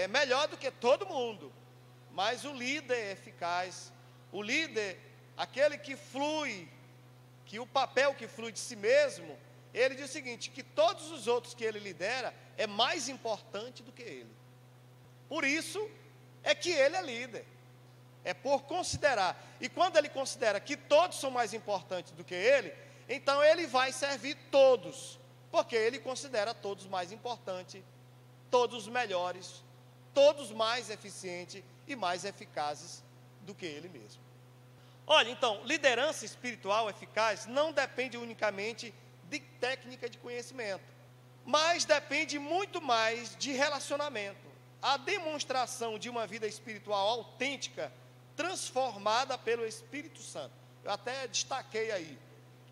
Speaker 1: melhor do que todo mundo, mas o líder é eficaz, o líder, aquele que flui, que o papel que flui de si mesmo, ele diz o seguinte, que todos os outros que ele lidera é mais importante do que ele. Por isso é que ele é líder. É por considerar. E quando ele considera que todos são mais importantes do que ele, então ele vai servir todos, porque ele considera todos mais importantes, todos melhores, todos mais eficientes e mais eficazes do que ele mesmo. Olha, então, liderança espiritual eficaz não depende unicamente de técnica de conhecimento, mas depende muito mais de relacionamento. A demonstração de uma vida espiritual autêntica, transformada pelo Espírito Santo. Eu até destaquei aí,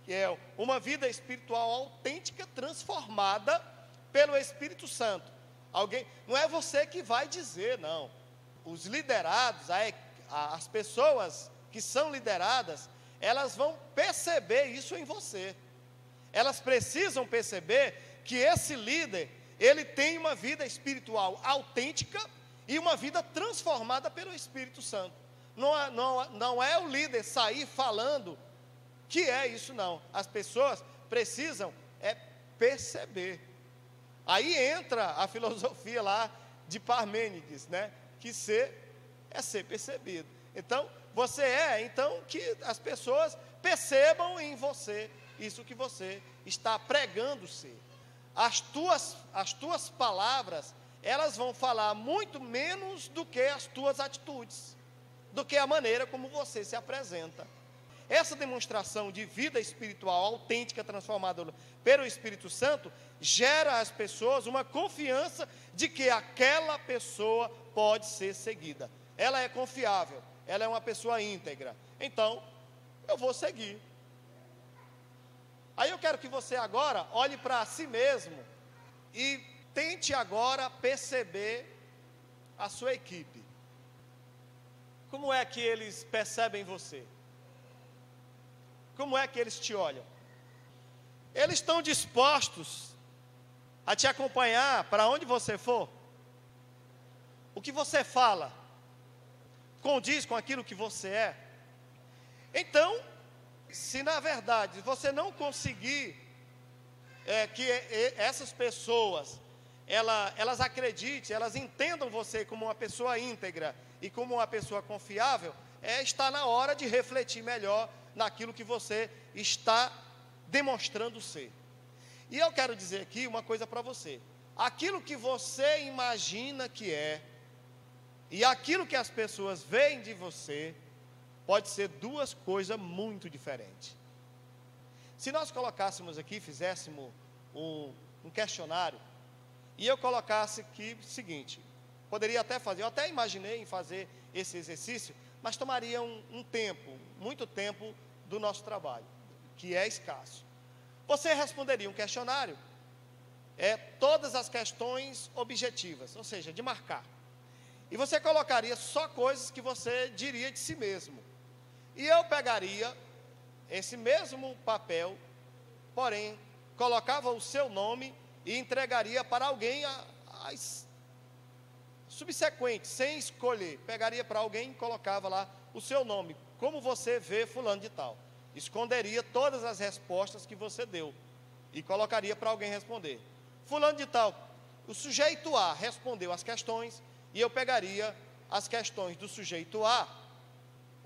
Speaker 1: que é uma vida espiritual autêntica, transformada pelo Espírito Santo. Não é você que vai dizer, não. Os liderados, as pessoas que são lideradas, elas vão perceber isso em você. Elas precisam perceber que esse líder, ele tem uma vida espiritual autêntica e uma vida transformada pelo Espírito Santo. Não é o líder sair falando que é isso, não. As pessoas precisam perceber. Aí entra a filosofia lá de Parmênides, né? Que ser é ser percebido. Então, então que as pessoas percebam em você isso que você está pregando ser. As tuas palavras, elas vão falar muito menos do que as tuas atitudes, do que a maneira como você se apresenta. Essa demonstração de vida espiritual autêntica, transformada pelo Espírito Santo, gera às pessoas uma confiança de que aquela pessoa pode ser seguida. Ela é confiável, ela é uma pessoa íntegra. Então, eu vou seguir. Aí eu quero que você agora olhe para si mesmo e tente agora perceber a sua equipe. Como é que eles percebem você? Como é que eles te olham? Eles estão dispostos a te acompanhar para onde você for? O que você fala condiz com aquilo que você é? Então, se na verdade você não conseguir que essas pessoas, elas acreditem, elas entendam você como uma pessoa íntegra e como uma pessoa confiável, está na hora de refletir melhor naquilo que você está demonstrando ser. E eu quero dizer aqui uma coisa para você: aquilo que você imagina que é e aquilo que as pessoas veem de você pode ser duas coisas muito diferentes. Se nós colocássemos aqui, fizéssemos um questionário, e eu colocasse aqui o seguinte, poderia até fazer, eu até imaginei em fazer esse exercício, mas tomaria um tempo, muito tempo do nosso trabalho, que é escasso. Você responderia um questionário, todas as questões objetivas, ou seja, de marcar. E você colocaria só coisas que você diria de si mesmo. E eu pegaria esse mesmo papel, porém, colocava o seu nome e entregaria para alguém as subsequentes, sem escolher. Pegaria para alguém e colocava lá o seu nome, como você vê fulano de tal. Esconderia todas as respostas que você deu e colocaria para alguém responder. Fulano de tal, o sujeito A respondeu as questões e eu pegaria as questões do sujeito A,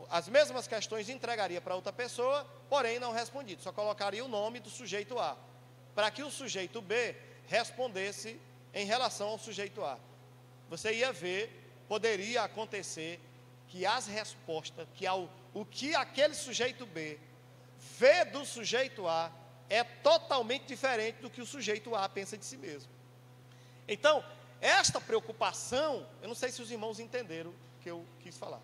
Speaker 1: as mesmas questões entregaria para outra pessoa, porém não respondido, só colocaria o nome do sujeito A, para que o sujeito B respondesse em relação ao sujeito A. Você ia ver, poderia acontecer que as respostas, o que aquele sujeito B vê do sujeito A é totalmente diferente do que o sujeito A pensa de si mesmo. Então, esta preocupação, eu não sei se os irmãos entenderam o que eu quis falar.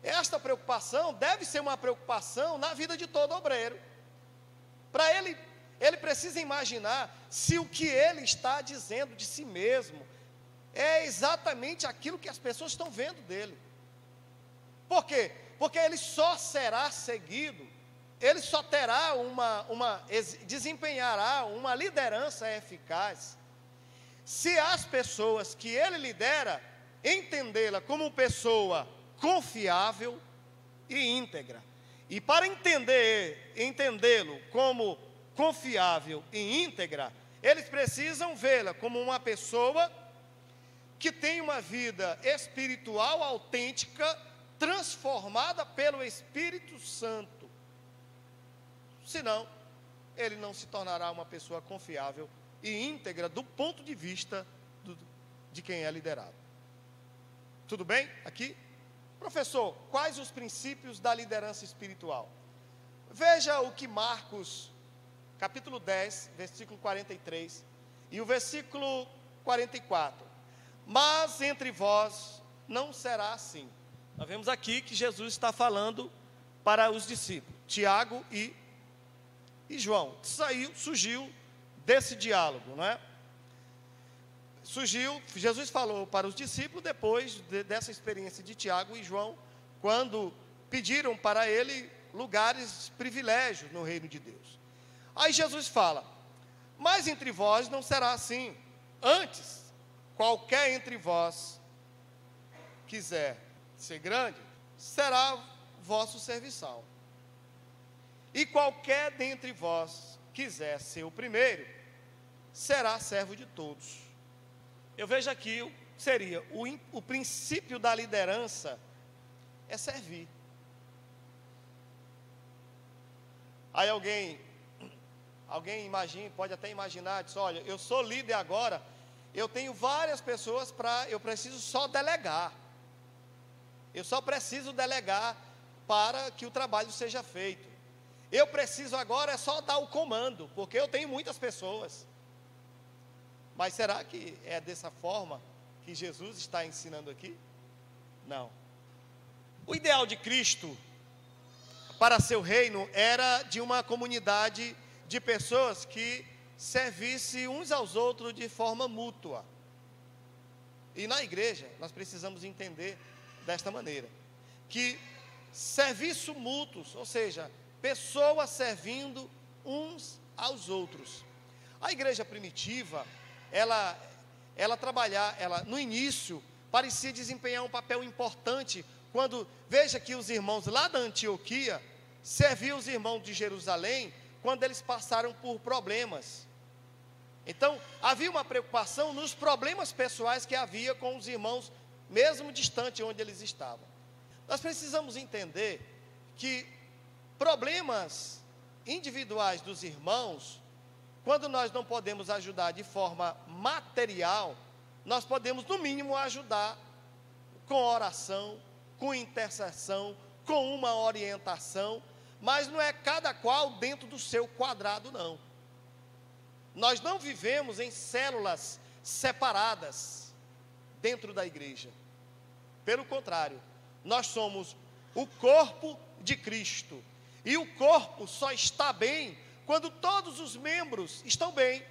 Speaker 1: Esta preocupação deve ser uma preocupação na vida de todo obreiro. Para ele precisa imaginar se o que ele está dizendo de si mesmo é exatamente aquilo que as pessoas estão vendo dele. Por quê? Porque ele só será seguido, ele só terá desempenhará uma liderança eficaz se as pessoas que ele lidera entendê-la como pessoa confiável e íntegra. E para entendê-lo como confiável e íntegra, eles precisam vê-la como uma pessoa que tem uma vida espiritual autêntica, transformada pelo Espírito Santo. Senão, ele não se tornará uma pessoa confiável e íntegra do ponto de vista de quem é liderado. Tudo bem? Aqui? Professor, quais os princípios da liderança espiritual? Veja o que Marcos, capítulo 10, versículo 43, e o versículo 44. Mas entre vós não será assim. Nós vemos aqui que Jesus está falando para os discípulos, Tiago e João. Surgiu desse diálogo, não é? Jesus falou para os discípulos depois dessa experiência de Tiago e João, quando pediram para ele lugares, privilégios no reino de Deus. Aí Jesus fala, mas entre vós não será assim. Antes, qualquer entre vós quiser ser grande, será vosso serviçal. E qualquer dentre vós quiser ser o primeiro, será servo de todos. Eu vejo aqui, seria o princípio da liderança é servir. Aí alguém imagina, pode até imaginar, diz, olha, eu sou líder agora, eu tenho várias pessoas eu preciso só delegar. Eu só preciso delegar para que o trabalho seja feito. Eu preciso agora só dar o comando, porque eu tenho muitas pessoas. Mas será que é dessa forma que Jesus está ensinando aqui? Não. O ideal de Cristo para seu reino era de uma comunidade de pessoas que servissem uns aos outros de forma mútua. E na igreja nós precisamos entender desta maneira, que serviço mútuos, ou seja, pessoas servindo uns aos outros. A igreja primitiva, ela no início, parecia desempenhar um papel importante, quando, veja que os irmãos lá da Antioquia, servir os irmãos de Jerusalém quando eles passaram por problemas. Então, havia uma preocupação nos problemas pessoais que havia com os irmãos, mesmo distante onde eles estavam. Nós precisamos entender que problemas individuais dos irmãos, quando nós não podemos ajudar de forma material, nós podemos, no mínimo, ajudar com oração, com intercessão, com uma orientação, mas não é cada qual dentro do seu quadrado, não. Nós não vivemos em células separadas dentro da igreja. Pelo contrário, nós somos o corpo de Cristo. E o corpo só está bem quando todos os membros estão bem.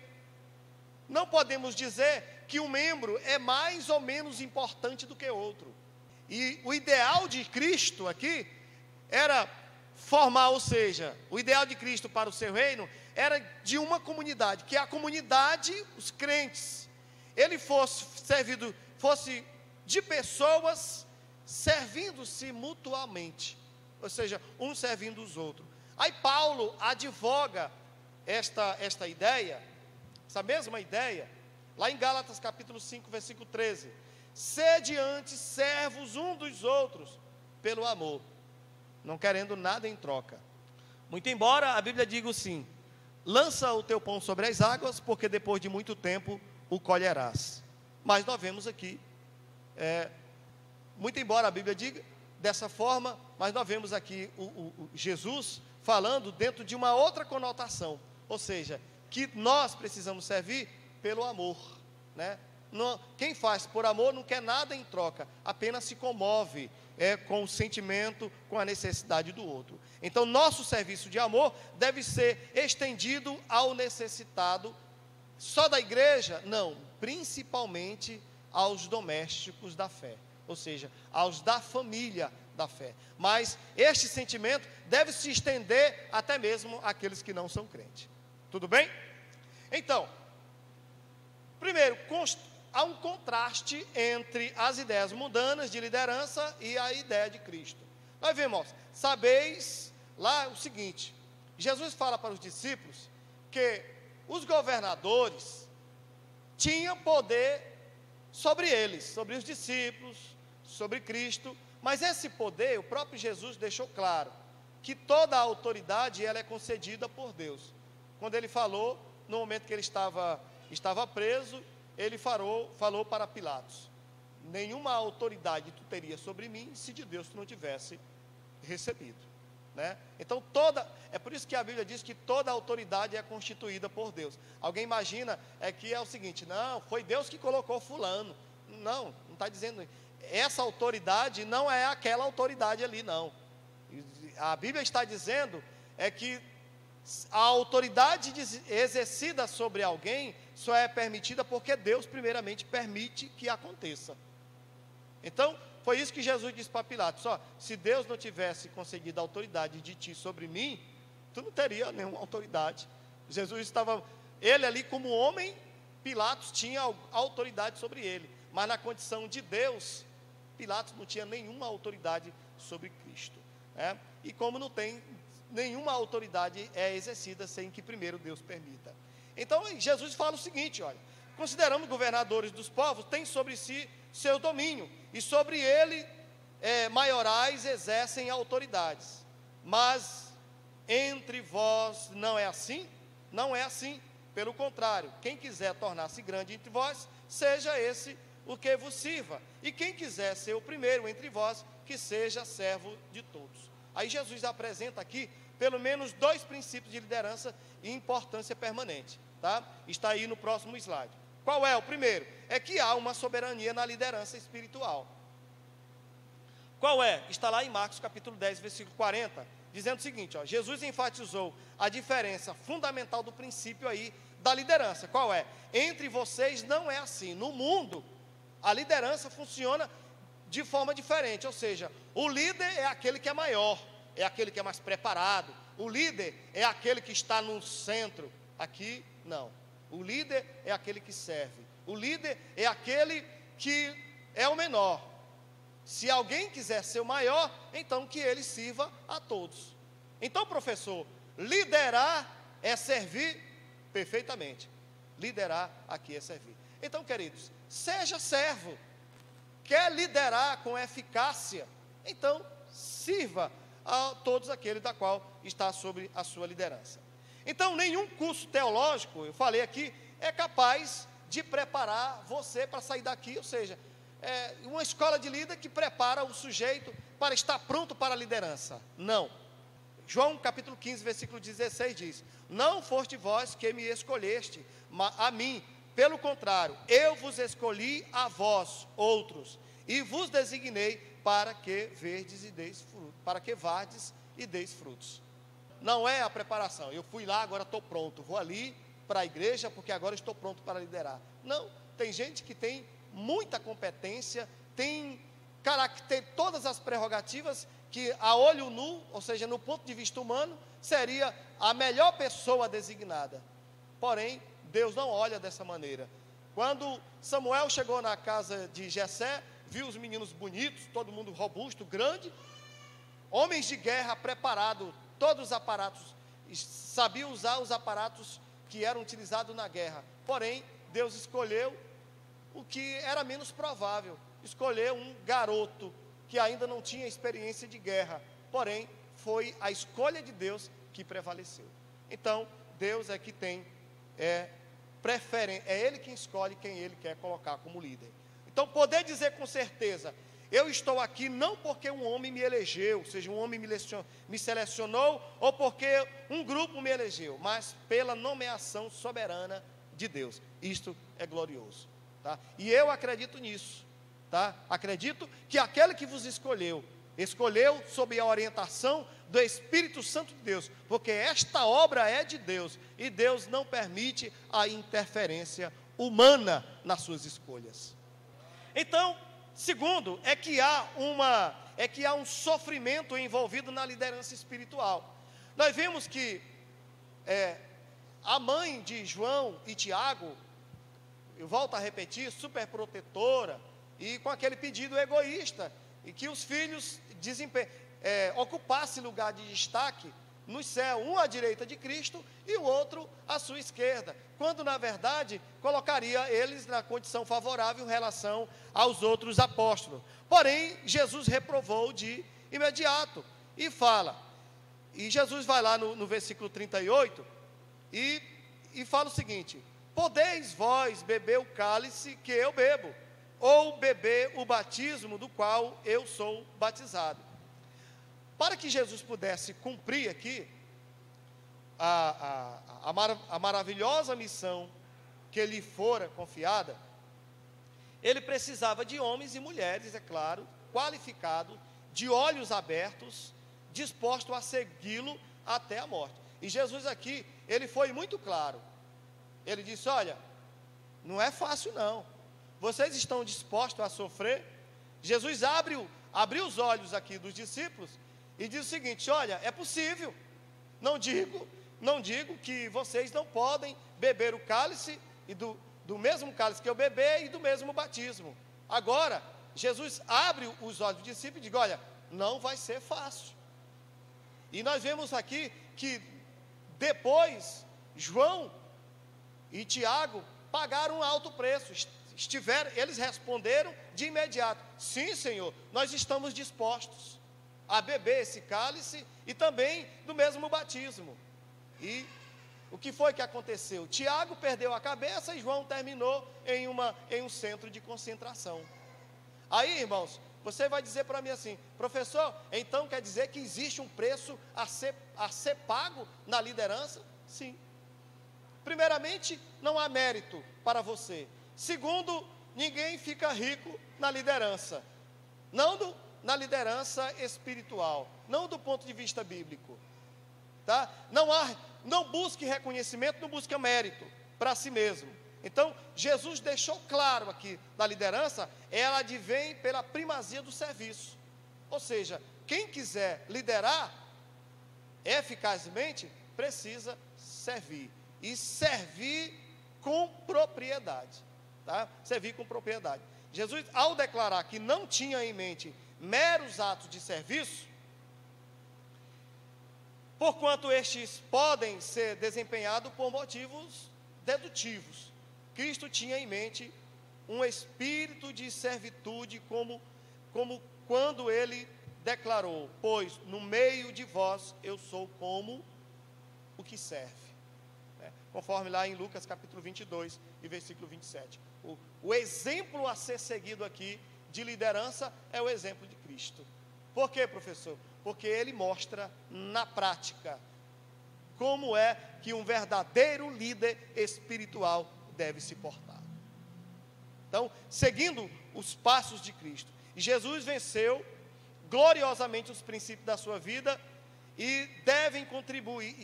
Speaker 1: Não podemos dizer que um membro é mais ou menos importante do que outro. E o ideal de Cristo aqui era formar, ou seja, o ideal de Cristo para o seu reino era de uma comunidade, que é a comunidade, os crentes, ele fosse de pessoas servindo-se mutuamente, ou seja, um servindo os outros. Aí Paulo advoga esta ideia, essa mesma ideia, lá em Gálatas capítulo 5, versículo 13, sede antes servos um dos outros, pelo amor, não querendo nada em troca. Muito embora a Bíblia diga assim, lança o teu pão sobre as águas, porque depois de muito tempo o colherás. Mas nós vemos aqui, muito embora a Bíblia diga dessa forma, mas nós vemos aqui o Jesus falando dentro de uma outra conotação, ou seja, que nós precisamos servir pelo amor, né? Quem faz por amor não quer nada em troca, apenas se comove com o sentimento, com a necessidade do outro. Então, nosso serviço de amor deve ser estendido ao necessitado, só da igreja? Não, principalmente aos domésticos da fé, ou seja, aos da família da fé. Mas este sentimento deve se estender até mesmo àqueles que não são crentes. Tudo bem? Então, primeiro, há um contraste entre as ideias mundanas de liderança e a ideia de Cristo. Nós vemos, sabeis lá o seguinte, Jesus fala para os discípulos que os governadores tinham poder sobre eles, sobre os discípulos, sobre Cristo, mas esse poder, o próprio Jesus deixou claro, que toda a autoridade ela é concedida por Deus. Quando ele falou, no momento que ele estava preso, ele falou para Pilatos, nenhuma autoridade tu teria sobre mim, se de Deus tu não tivesse recebido, né? Então é por isso que a Bíblia diz que toda autoridade é constituída por Deus. Alguém imagina, que é o seguinte, não, foi Deus que colocou fulano, não está dizendo, essa autoridade não é aquela autoridade ali, não. A Bíblia está dizendo, que a autoridade exercida sobre alguém só é permitida porque Deus primeiramente permite que aconteça. Então, foi isso que Jesus disse para Pilatos, se Deus não tivesse concedido a autoridade de ti sobre mim, tu não teria nenhuma autoridade. Jesus estava, ele ali como homem, Pilatos tinha autoridade sobre ele, mas na condição de Deus, Pilatos não tinha nenhuma autoridade sobre Cristo, né? E como não tem, nenhuma autoridade é exercida sem que primeiro Deus permita. Então Jesus fala o seguinte, olha, consideramos governadores dos povos, têm sobre si seu domínio, e sobre ele maiorais exercem autoridades, mas entre vós não é assim? Não é assim, pelo contrário, quem quiser tornar-se grande entre vós, seja esse o que vos sirva, e quem quiser ser o primeiro entre vós, que seja servo de todos. Aí Jesus apresenta aqui pelo menos 2 princípios de liderança e importância permanente, tá? Está aí no próximo slide. Qual é o primeiro? É que há uma soberania na liderança espiritual. Qual é? Está lá em Marcos capítulo 10, versículo 40, dizendo o seguinte, Jesus enfatizou a diferença fundamental do princípio aí da liderança. Qual é? Entre vocês não é assim. No mundo, a liderança funciona de forma diferente, ou seja, o líder é aquele que é maior, é aquele que é mais preparado, o líder é aquele que está no centro. Aqui, não. O líder é aquele que serve, o líder é aquele que é o menor. Se alguém quiser ser o maior, então que ele sirva a todos. Então, professor, liderar é servir? Perfeitamente. Liderar aqui é servir. Então, queridos, seja servo. Quer liderar com eficácia? Então, sirva a todos aqueles da qual está sobre a sua liderança. Então, nenhum curso teológico, eu falei aqui, é capaz de preparar você para sair daqui, ou seja, uma escola de líder que prepara o sujeito para estar pronto para a liderança. Não. João capítulo 15, versículo 16 diz: não foste vós que me escolheste a mim, pelo contrário, eu vos escolhi a vós, outros, e vos designei para que verdes e deis frutos, para que vardes e deis frutos. Não é a preparação, eu fui lá, agora estou pronto, vou ali para a igreja, porque agora estou pronto para liderar. Não, tem gente que tem muita competência, tem todas as prerrogativas, que a olho nu, ou seja, no ponto de vista humano, seria a melhor pessoa designada. Porém, Deus não olha dessa maneira. Quando Samuel chegou na casa de Jessé, viu os meninos bonitos, todo mundo robusto, grande, homens de guerra preparados, todos os aparatos, sabiam usar os aparatos que eram utilizados na guerra. Porém, Deus escolheu o que era menos provável, escolheu um garoto que ainda não tinha experiência de guerra, porém, foi a escolha de Deus que prevaleceu. Então, Deus é que tem preferência, é Ele quem escolhe quem Ele quer colocar como líder. Então, poder dizer com certeza, eu estou aqui não porque um homem me elegeu, ou seja, um homem me selecionou, ou porque um grupo me elegeu, mas pela nomeação soberana de Deus. Isto é glorioso, tá? E eu acredito nisso, tá? Acredito que aquele que vos escolheu sob a orientação do Espírito Santo de Deus, porque esta obra é de Deus, e Deus não permite a interferência humana nas suas escolhas. Então, segundo, é que há um sofrimento envolvido na liderança espiritual. Nós vimos que a mãe de João e Tiago, eu volto a repetir, super protetora, e com aquele pedido egoísta, e que os filhos ocupassem lugar de destaque no céu, um à direita de Cristo e o outro à sua esquerda, quando na verdade colocaria eles na condição favorável em relação aos outros apóstolos. Porém, Jesus reprovou de imediato e fala, e Jesus vai lá no versículo 38 e fala o seguinte: podeis vós beber o cálice que eu bebo, ou beber o batismo do qual eu sou batizado. Para que Jesus pudesse cumprir aqui a maravilhosa missão que lhe fora confiada, ele precisava de homens e mulheres, é claro, qualificados, de olhos abertos, dispostos a segui-lo até a morte. E Jesus aqui, ele foi muito claro. Ele disse: olha, não é fácil não. Vocês estão dispostos a sofrer? Jesus abriu os olhos aqui dos discípulos e diz o seguinte: olha, é possível. Não digo que vocês não podem beber o cálice e do mesmo cálice que eu beber e do mesmo batismo. Agora, Jesus abre os olhos dos discípulos e diz: olha, não vai ser fácil. E nós vemos aqui que depois João e Tiago pagaram um alto preço. Eles responderam de imediato: sim, Senhor, nós estamos dispostos a beber esse cálice e também do mesmo batismo. E o que foi que aconteceu? Tiago perdeu a cabeça e João terminou em um centro de concentração. Aí, irmãos, você vai dizer para mim assim: professor, então quer dizer que existe um preço a ser pago na liderança? Sim. Primeiramente, não há mérito para você. Segundo, ninguém fica rico na liderança, na liderança espiritual, não do ponto de vista bíblico, tá? Não busque reconhecimento, não busque mérito para si mesmo. Então, Jesus deixou claro aqui, na liderança, ela advém pela primazia do serviço. Ou seja, quem quiser liderar eficazmente, precisa servir, e servir com propriedade. Tá? Servir com propriedade. Jesus, ao declarar que não tinha em mente meros atos de serviço, porquanto estes podem ser desempenhados por motivos dedutivos. Cristo tinha em mente um espírito de servitude, como quando ele declarou: pois no meio de vós eu sou como o que serve, conforme lá em Lucas capítulo 22 e versículo 27. O exemplo a ser seguido aqui de liderança é o exemplo de Cristo. Por quê, professor? Porque ele mostra na prática como é que um verdadeiro líder espiritual deve se portar. Então, seguindo os passos de Cristo, Jesus venceu gloriosamente os princípios da sua vida e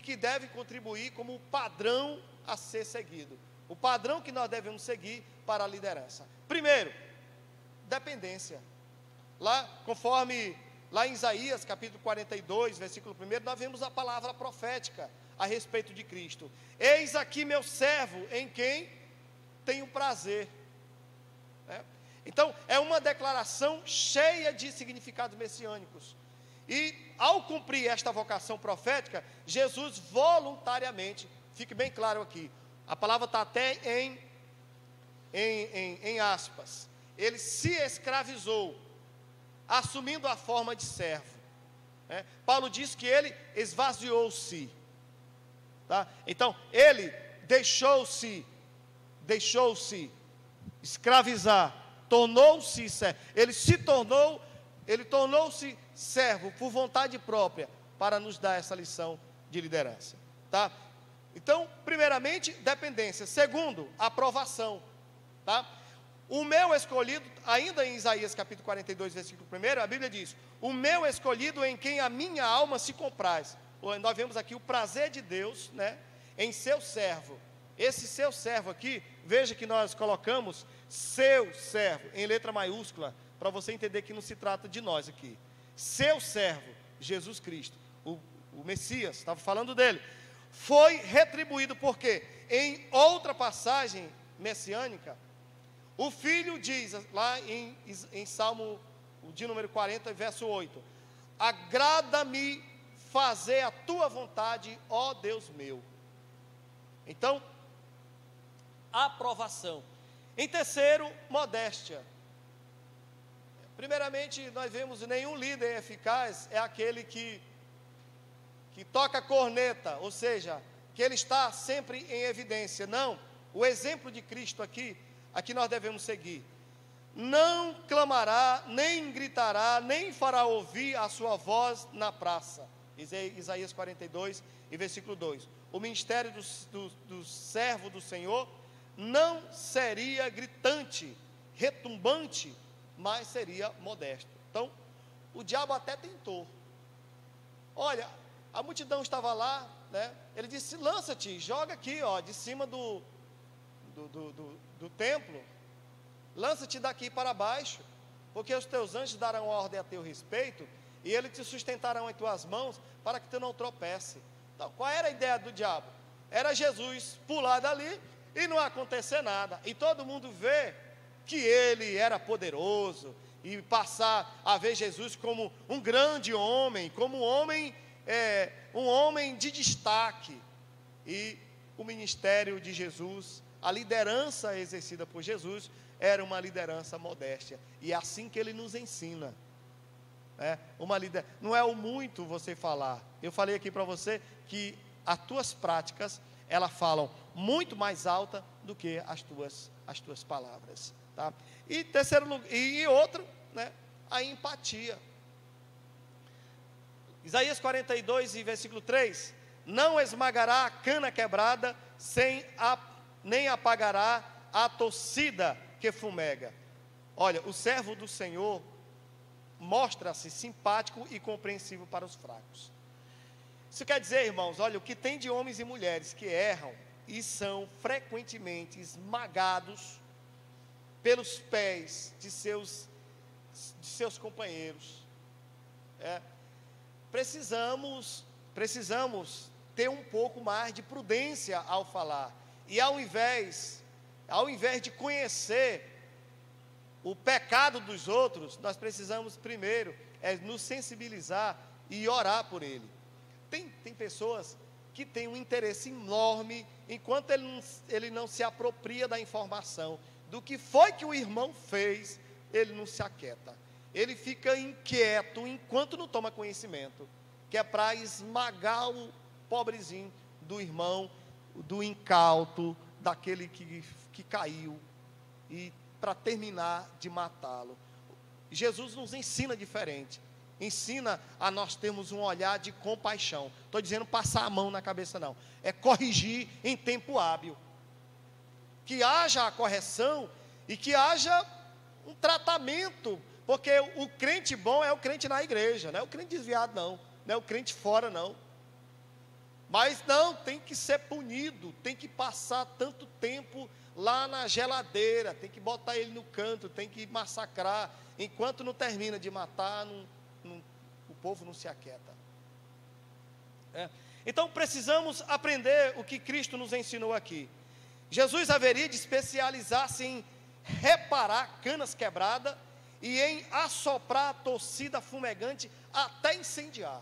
Speaker 1: que devem contribuir como o padrão a ser seguido, o padrão que nós devemos seguir para a liderança. Primeiro, dependência. Lá em Isaías capítulo 42, versículo 1, nós vemos a palavra profética a respeito de Cristo: eis aqui meu servo, em quem tenho prazer. Então, é uma declaração cheia de significados messiânicos. E, ao cumprir esta vocação profética, Jesus voluntariamente, fique bem claro aqui, a palavra está até em aspas, ele se escravizou, assumindo a forma de servo. Paulo diz que ele esvaziou-se. Tá? Então, ele deixou-se escravizar, tornou-se servo. Ele tornou-se servo por vontade própria, para nos dar essa lição de liderança. Tá? Então, primeiramente, dependência. Segundo, aprovação. Tá? O meu escolhido, ainda em Isaías capítulo 42, versículo 1, a Bíblia diz: o meu escolhido em quem a minha alma se compraz. Nós vemos aqui o prazer de Deus, em seu servo. Esse seu servo aqui, veja que nós colocamos seu servo em letra maiúscula, para você entender que não se trata de nós aqui. Seu servo, Jesus Cristo, o Messias, estava falando dele, foi retribuído, porque em outra passagem messiânica, o Filho diz, lá em Salmo de número 40, verso 8: agrada-me fazer a tua vontade, ó Deus meu. Então, aprovação. Em terceiro, modéstia. Primeiramente, nós vemos nenhum líder eficaz é aquele que toca corneta, ou seja, que ele está sempre em evidência. Não, o exemplo de Cristo aqui nós devemos seguir. Não clamará, nem gritará, nem fará ouvir a sua voz na praça. Isaías 42 e versículo 2. O ministério do servo do Senhor não seria gritante, retumbante, mas seria modesto. Então, o diabo até tentou. Olha, a multidão estava lá, ele disse: lança-te, joga aqui, de cima do templo, lança-te daqui para baixo, porque os teus anjos darão ordem a teu respeito, e eles te sustentarão em tuas mãos, para que tu não tropece. Então, qual era a ideia do diabo? Era Jesus pular dali e não acontecer nada, e todo mundo vê que ele era poderoso, e passar a ver Jesus como um grande homem, como um homem de destaque. E o ministério de Jesus, a liderança exercida por Jesus, era uma liderança modéstia, e é assim que ele nos ensina. Não é o muito você falar. Eu falei aqui para você que as tuas práticas, elas falam muito mais alta do que as tuas palavras. Tá? E terceiro lugar, e outro, a empatia. Isaías 42 e versículo 3: não esmagará a cana quebrada, nem apagará a torcida que fumega. Olha, o servo do Senhor mostra-se simpático e compreensivo para os fracos. Isso quer dizer, irmãos, olha, o que tem de homens e mulheres que erram e são frequentemente esmagados pelos pés de seus companheiros. Precisamos ter um pouco mais de prudência ao falar, e ao invés de conhecer o pecado dos outros, nós precisamos primeiro nos sensibilizar e orar por ele. Tem pessoas que têm um interesse enorme, enquanto ele não se apropria da informação, do que foi que o irmão fez, ele não se aquieta. Ele fica inquieto enquanto não toma conhecimento, que é para esmagar o pobrezinho do irmão, do incauto, daquele que caiu, e para terminar de matá-lo. Jesus nos ensina diferente. Ensina a nós termos um olhar de compaixão. Estou dizendo passar a mão na cabeça, não. É corrigir em tempo hábil. Que haja a correção e que haja um tratamento. Porque o crente bom é o crente na igreja, não é o crente desviado, não. Não é o crente fora, não. Mas não, tem que ser punido. Tem que passar tanto tempo lá na geladeira. Tem que botar ele no canto. Tem que massacrar. Enquanto não termina de matar, o povo não se aquieta. Então precisamos aprender o que Cristo nos ensinou aqui. Jesus haveria de especializar-se em reparar canas quebradas e em assoprar a torcida fumegante até incendiar.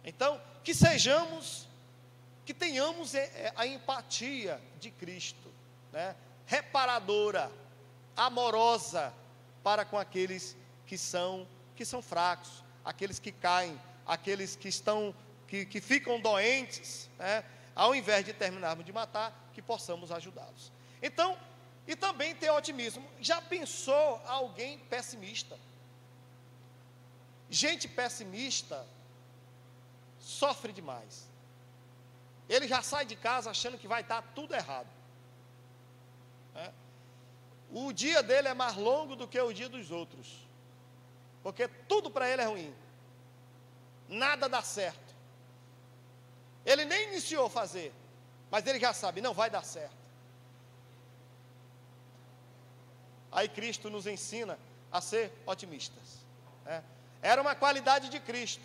Speaker 1: Então, que tenhamos a empatia de Cristo, né? Reparadora, amorosa para com aqueles que são fracos, aqueles que caem, aqueles que ficam doentes, né? Ao invés de terminarmos de matar, que possamos ajudá-los. Então, e também ter otimismo. Já pensou alguém pessimista? Gente pessimista sofre demais. Ele já sai de casa achando que vai estar tudo errado. O dia dele é mais longo do que o dia dos outros, porque tudo para ele é ruim, nada dá certo. Ele nem iniciou a fazer, mas ele já sabe, não vai dar certo. Aí Cristo nos ensina a ser otimistas, né? Era uma qualidade de Cristo.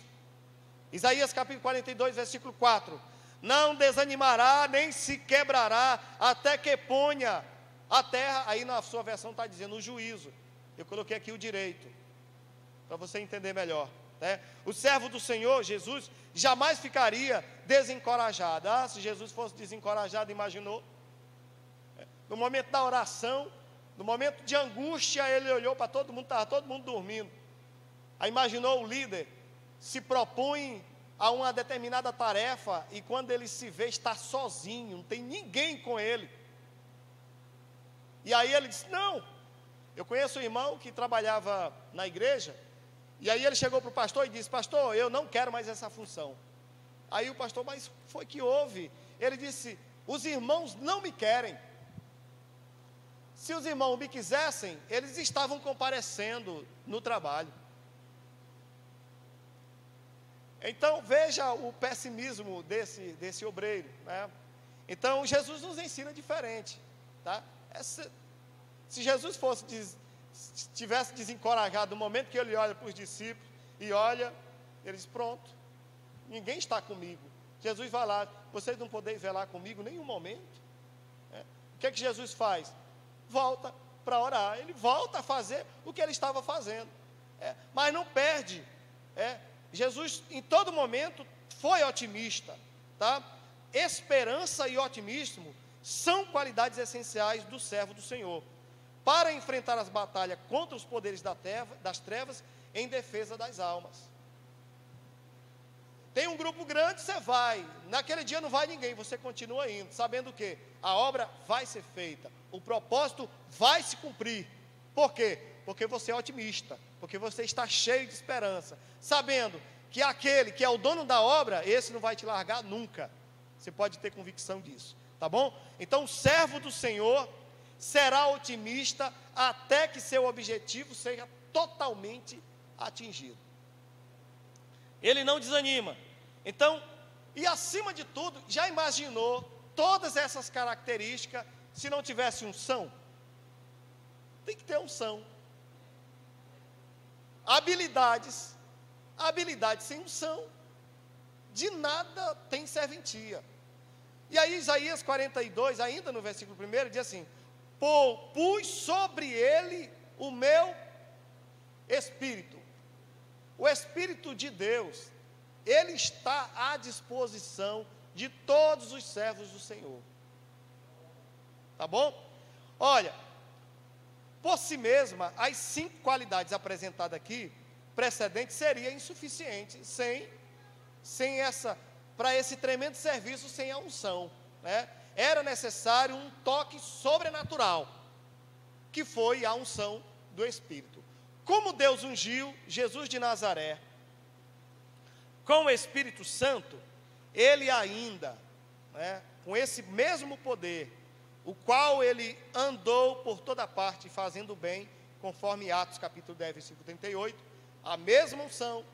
Speaker 1: Isaías capítulo 42, versículo 4: não desanimará, nem se quebrará, até que ponha a terra. Aí na sua versão está dizendo o juízo. Eu coloquei aqui o direito, para você entender melhor, né? O servo do Senhor, Jesus, jamais ficaria desencorajado. Se Jesus fosse desencorajado, imaginou? No momento da oração, no momento de angústia, ele olhou para todo mundo, estava todo mundo dormindo. Aí imaginou o líder se propõe a uma determinada tarefa, e quando ele se vê, está sozinho, não tem ninguém com ele. E aí ele disse, não. Eu conheço um irmão que trabalhava na igreja, e aí ele chegou para o pastor e disse, pastor, eu não quero mais essa função. Aí o pastor, mas foi que houve? Ele disse, os irmãos não me querem. Se os irmãos me quisessem, eles estavam comparecendo no trabalho. Então veja o pessimismo desse obreiro, né? Então Jesus nos ensina diferente, tá? Se Jesus tivesse desencorajado no momento que ele olha para os discípulos e olha, ele diz, pronto, ninguém está comigo. Jesus vai lá, vocês não podem velar comigo em nenhum momento, né? O que é que Jesus faz? Volta para orar, ele volta a fazer o que ele estava fazendo, mas não perde, Jesus em todo momento foi otimista, tá? Esperança e otimismo são qualidades essenciais do servo do Senhor, para enfrentar as batalhas contra os poderes das trevas, em defesa das almas. Tem um grupo grande, você vai, naquele dia não vai ninguém, você continua indo, sabendo o quê? A obra vai ser feita, o propósito vai se cumprir. Por quê? Porque você é otimista, porque você está cheio de esperança, sabendo que aquele que é o dono da obra, esse não vai te largar nunca. Você pode ter convicção disso, tá bom? Então o servo do Senhor será otimista até que seu objetivo seja totalmente atingido. Ele não desanima. Então, e acima de tudo, já imaginou todas essas características se não tivesse unção? Tem que ter unção. Habilidades sem unção, de nada tem serventia. E aí Isaías 42, ainda no versículo 1, diz assim, pus sobre ele o meu Espírito. O Espírito de Deus ele está à disposição de todos os servos do Senhor. Tá bom? Olha, por si mesma, as 5 qualidades apresentadas aqui, precedentes, seria insuficiente sem essa, para esse tremendo serviço, sem a unção, né? Era necessário um toque sobrenatural, que foi a unção do Espírito. Como Deus ungiu Jesus de Nazaré com o Espírito Santo, ele ainda, né, com esse mesmo poder, o qual ele andou por toda parte fazendo bem, conforme Atos capítulo 10, versículo 38, a mesma unção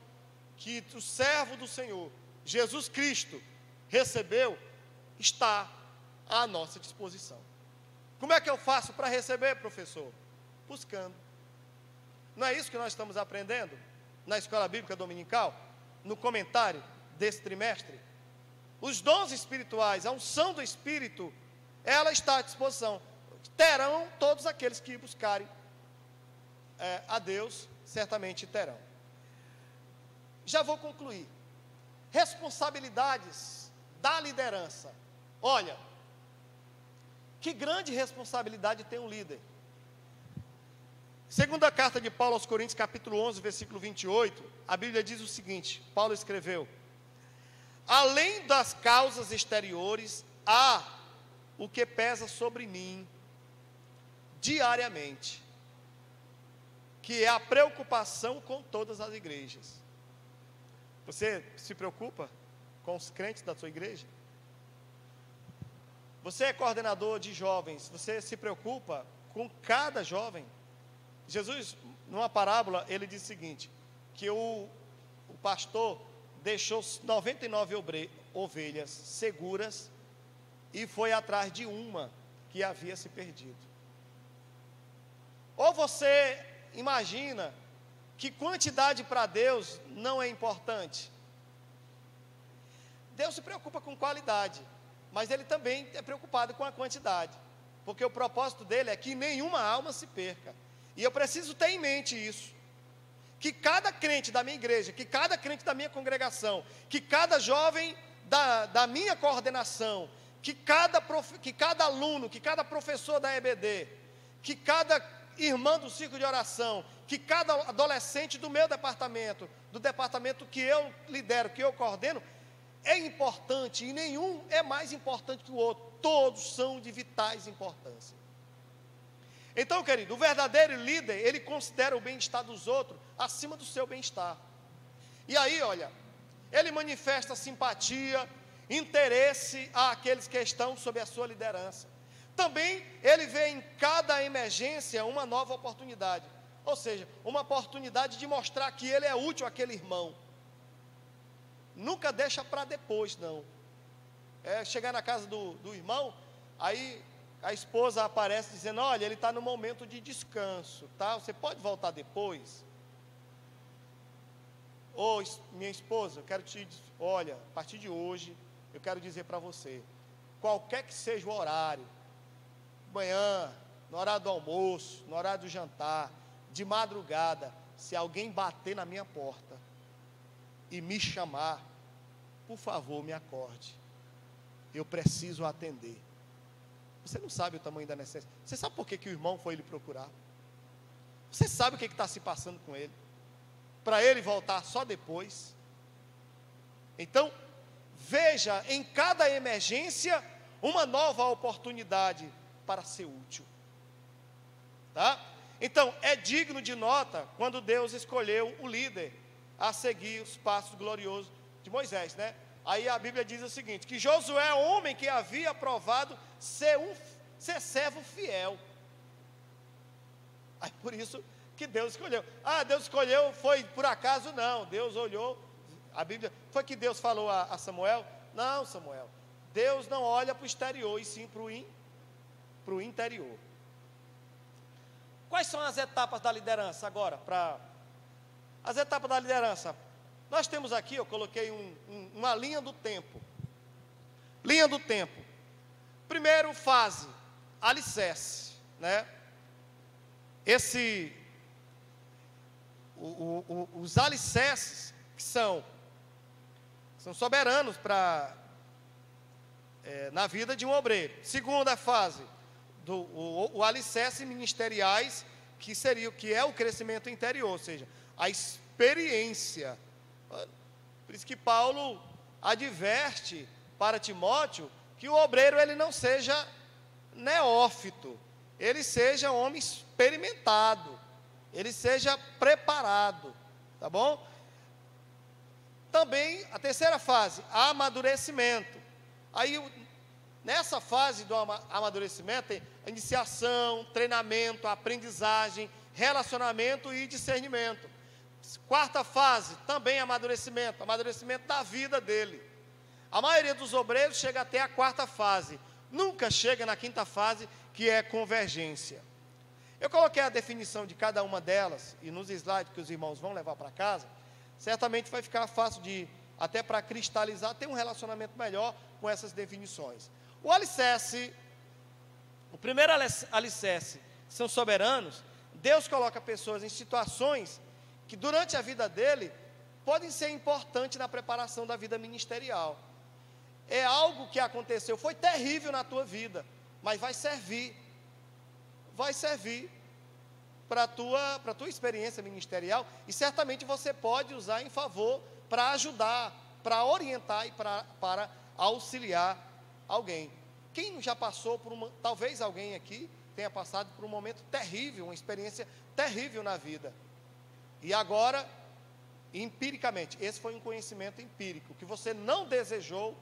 Speaker 1: que o servo do Senhor, Jesus Cristo, recebeu, está à nossa disposição. Como é que eu faço para receber, professor? Buscando. Não é isso que nós estamos aprendendo na Escola Bíblica Dominical, no comentário desse trimestre? Os dons espirituais, a unção do Espírito, ela está à disposição. Terão todos aqueles que buscarem a Deus, certamente terão. Já vou concluir. Responsabilidades da liderança. Olha, que grande responsabilidade tem um líder. Segunda carta de Paulo aos Coríntios, capítulo 11, versículo 28, a Bíblia diz o seguinte, Paulo escreveu: além das causas exteriores, há o que pesa sobre mim diariamente, que é a preocupação com todas as igrejas. Você se preocupa com os crentes da sua igreja? Você é coordenador de jovens, você se preocupa com cada jovem? Jesus, numa parábola, ele diz o seguinte, que o pastor deixou 99 ovelhas seguras e foi atrás de uma que havia se perdido. Ou você imagina que quantidade para Deus não é importante? Deus se preocupa com qualidade, mas Ele também é preocupado com a quantidade, porque o propósito dele é que nenhuma alma se perca. E eu preciso ter em mente isso, que cada crente da minha igreja, que cada crente da minha congregação, que cada jovem da minha coordenação, que cada aluno, que cada professor da EBD, que cada irmã do círculo de oração, que cada adolescente do meu departamento, do departamento que eu lidero, que eu coordeno, é importante, e nenhum é mais importante que o outro, todos são de vitais importância. Então, querido, o verdadeiro líder, ele considera o bem-estar dos outros acima do seu bem-estar. E aí, olha, ele manifesta simpatia, interesse àqueles que estão sob a sua liderança. Também ele vê em cada emergência uma nova oportunidade, ou seja, uma oportunidade de mostrar que ele é útil àquele irmão. Nunca deixa para depois, não. Chegar na casa do irmão, aí a esposa aparece dizendo, olha, ele está no momento de descanso, tá? Você pode voltar depois? Ô, minha esposa, eu quero olha, a partir de hoje, eu quero dizer para você, qualquer que seja o horário, manhã, no horário do almoço, no horário do jantar, de madrugada, se alguém bater na minha porta e me chamar, por favor, me acorde, eu preciso atender. Você não sabe o tamanho da necessidade. Você sabe por que o irmão foi lhe procurar? Você sabe o que está se passando com ele? Para ele voltar só depois. Então, veja em cada emergência uma nova oportunidade para ser útil. Tá? Então, é digno de nota quando Deus escolheu o líder a seguir os passos gloriosos de Moisés, né? Aí a Bíblia diz o seguinte, que Josué, homem que havia provado ser servo fiel. Aí por isso que Deus escolheu. Deus escolheu, foi por acaso? Não, Deus olhou, a Bíblia, foi que Deus falou a Samuel? Não, Samuel, Deus não olha para o exterior, e sim para o interior. Quais são as etapas da liderança agora? As etapas da liderança, nós temos aqui, eu coloquei uma linha do tempo. Linha do tempo. Primeiro fase, alicerce, né? Os alicerces que são São soberanos na vida de um obreiro. Segunda fase, o alicerce ministeriais, que é o crescimento interior, ou seja, a experiência. Por isso que Paulo adverte para Timóteo que o obreiro ele não seja neófito, ele seja homem experimentado, ele seja preparado, tá bom? Também a terceira fase, amadurecimento. Aí, nessa fase do amadurecimento, tem a iniciação, treinamento, aprendizagem, relacionamento e discernimento. Quarta fase, também amadurecimento da vida dele. A maioria dos obreiros chega até a quarta fase, nunca chega na quinta fase, que é convergência. Eu coloquei a definição de cada uma delas, e nos slides que os irmãos vão levar para casa, certamente vai ficar fácil até para cristalizar, ter um relacionamento melhor com essas definições. O primeiro alicerce são soberanos. Deus coloca pessoas em situações que durante a vida dele podem ser importantes na preparação da vida ministerial. É algo que aconteceu, foi terrível na tua vida, mas vai servir para a tua experiência ministerial, e certamente você pode usar em favor para ajudar, para orientar e para auxiliar alguém. Quem já passou talvez alguém aqui tenha passado por um momento terrível, uma experiência terrível na vida. E agora, empiricamente, esse foi um conhecimento empírico, que você não desejou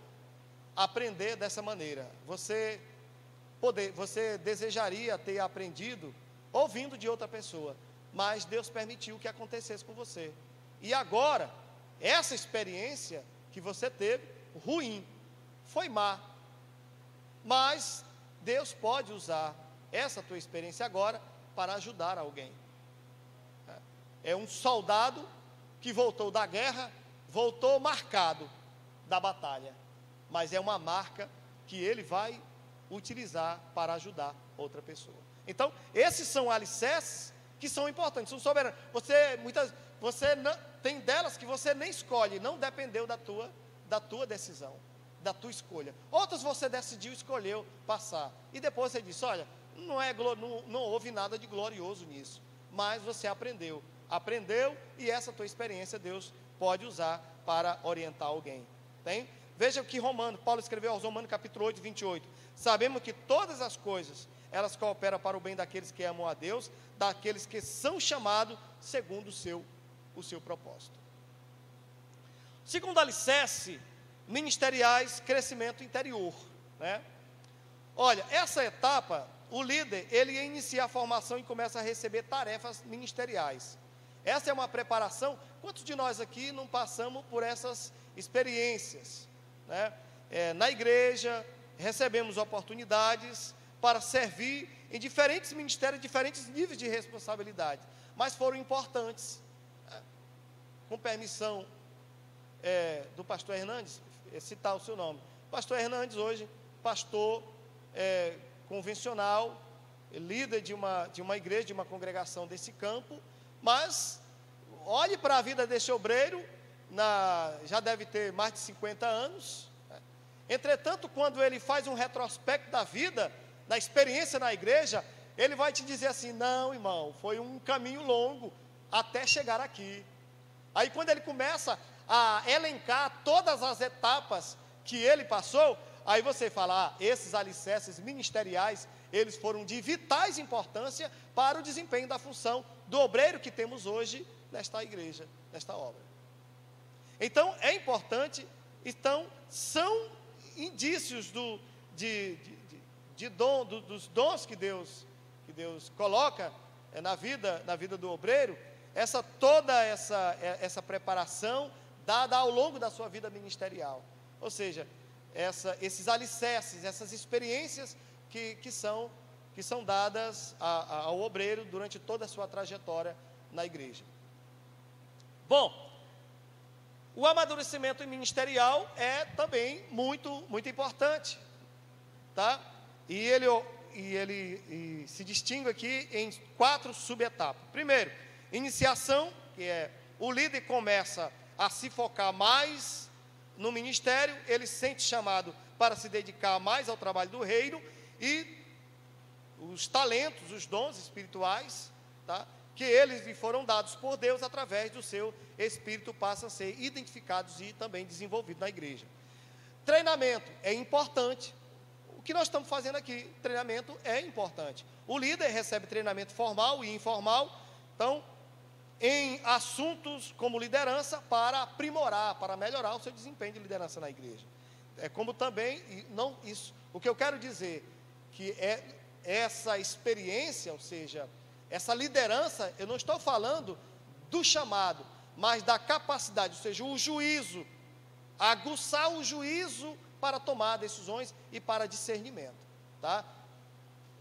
Speaker 1: aprender dessa maneira. Você desejaria ter aprendido ouvindo de outra pessoa, mas Deus permitiu que acontecesse com você. E agora, essa experiência que você teve, ruim, foi má, mas Deus pode usar essa tua experiência agora para ajudar alguém. É um soldado que voltou da guerra, voltou marcado da batalha, mas é uma marca que ele vai utilizar para ajudar outra pessoa. Então, esses são alicerces que são importantes, são soberanos. Tem delas que você nem escolhe, não dependeu da tua decisão, da tua escolha. Outras você decidiu, escolheu passar, e depois você disse, olha, não houve nada de glorioso nisso, mas você aprendeu, e essa tua experiência Deus pode usar para orientar alguém. Tem? Veja o que Paulo escreveu aos Romanos capítulo 8, 28. Sabemos que todas as coisas, elas cooperam para o bem daqueles que amam a Deus, daqueles que são chamados segundo o seu propósito. Segundo alicerce, ministeriais, crescimento interior, né? Olha, essa etapa, o líder, ele inicia a formação e começa a receber tarefas ministeriais. Essa é uma preparação. Quantos de nós aqui não passamos por essas experiências, né? Na igreja, recebemos oportunidades para servir em diferentes ministérios, diferentes níveis de responsabilidade, mas foram importantes. Com permissão do pastor Hernandes, citar o seu nome. Pastor Hernandes hoje, pastor convencional, líder de uma igreja, de uma congregação desse campo, mas olhe para a vida desse obreiro, já deve ter mais de 50 anos, né? Entretanto, quando ele faz um retrospecto da vida, da experiência na igreja, ele vai te dizer assim, não, irmão, foi um caminho longo até chegar aqui. Aí quando ele começa a elencar todas as etapas que ele passou, aí você fala, esses alicerces ministeriais, eles foram de vitais importância para o desempenho da função do obreiro que temos hoje nesta igreja, nesta obra. Então, é importante, são indícios dos dons que Deus coloca na vida do obreiro, toda essa preparação dada ao longo da sua vida ministerial. Ou seja, esses alicerces, essas experiências que são dadas ao obreiro durante toda a sua trajetória na igreja. Bom, o amadurecimento ministerial é também muito, muito importante, tá? E ele se distingue aqui em 4 subetapas. Primeiro, iniciação, que é o líder começa a se focar mais no ministério, ele se sente chamado para se dedicar mais ao trabalho do reino, e os talentos, os dons espirituais, tá, que eles lhe foram dados por Deus através do seu Espírito, passam a ser identificados e também desenvolvidos na igreja. Treinamento é importante. O que nós estamos fazendo aqui, treinamento é importante. O líder recebe treinamento formal e informal, então, em assuntos como liderança, para aprimorar, para melhorar o seu desempenho de liderança na igreja. É como também, não isso, o que eu quero dizer, que é essa experiência, ou seja, essa liderança, eu não estou falando do chamado, mas da capacidade, ou seja, o juízo, aguçar o juízo para tomar decisões e para discernimento, tá?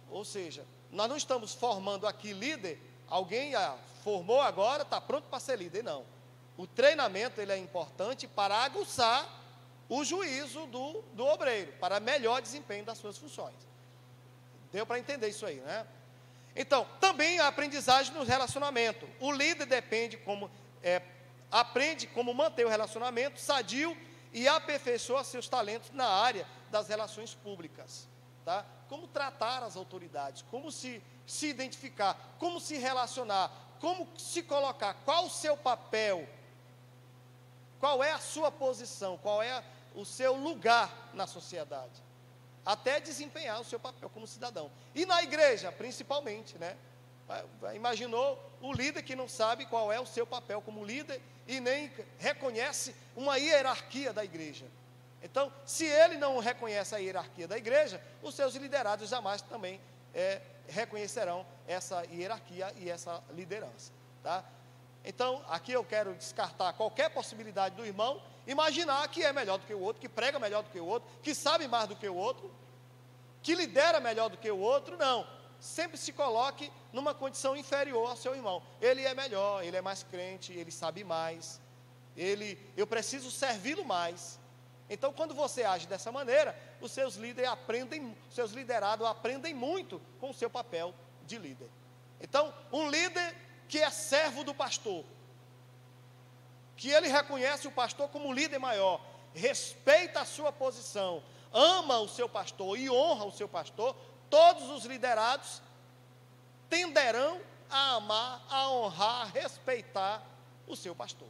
Speaker 1: Ou seja, nós não estamos formando aqui líder, alguém formou agora, está pronto para ser líder, não. O treinamento, ele é importante para aguçar o juízo do obreiro, para melhor desempenho das suas funções. Deu para entender isso aí, né? Então, também a aprendizagem no relacionamento. O líder aprende como manter o relacionamento sadio e aperfeiçoa seus talentos na área das relações públicas, tá? Como tratar as autoridades, como se identificar, como se relacionar, como se colocar, qual o seu papel, qual é a sua posição, qual é o seu lugar na sociedade, até desempenhar o seu papel como cidadão. E na igreja, principalmente, né? Imaginou o líder que não sabe qual é o seu papel como líder e nem reconhece uma hierarquia da igreja. Então, se ele não reconhece a hierarquia da igreja, os seus liderados jamais também reconhecerão essa hierarquia e essa liderança, tá? Então, aqui eu quero descartar qualquer possibilidade do irmão imaginar que é melhor do que o outro, que prega melhor do que o outro, que sabe mais do que o outro, que lidera melhor do que o outro. Não, sempre se coloque numa condição inferior ao seu irmão. Ele é melhor, ele é mais crente, ele sabe mais, eu preciso servi-lo mais. Então, quando você age dessa maneira, os seus liderados aprendem muito com o seu papel de líder. Então, um líder que é servo do pastor, que ele reconhece o pastor como líder maior, respeita a sua posição, ama o seu pastor e honra o seu pastor, todos os liderados tenderão a amar, a honrar, a respeitar o seu pastor.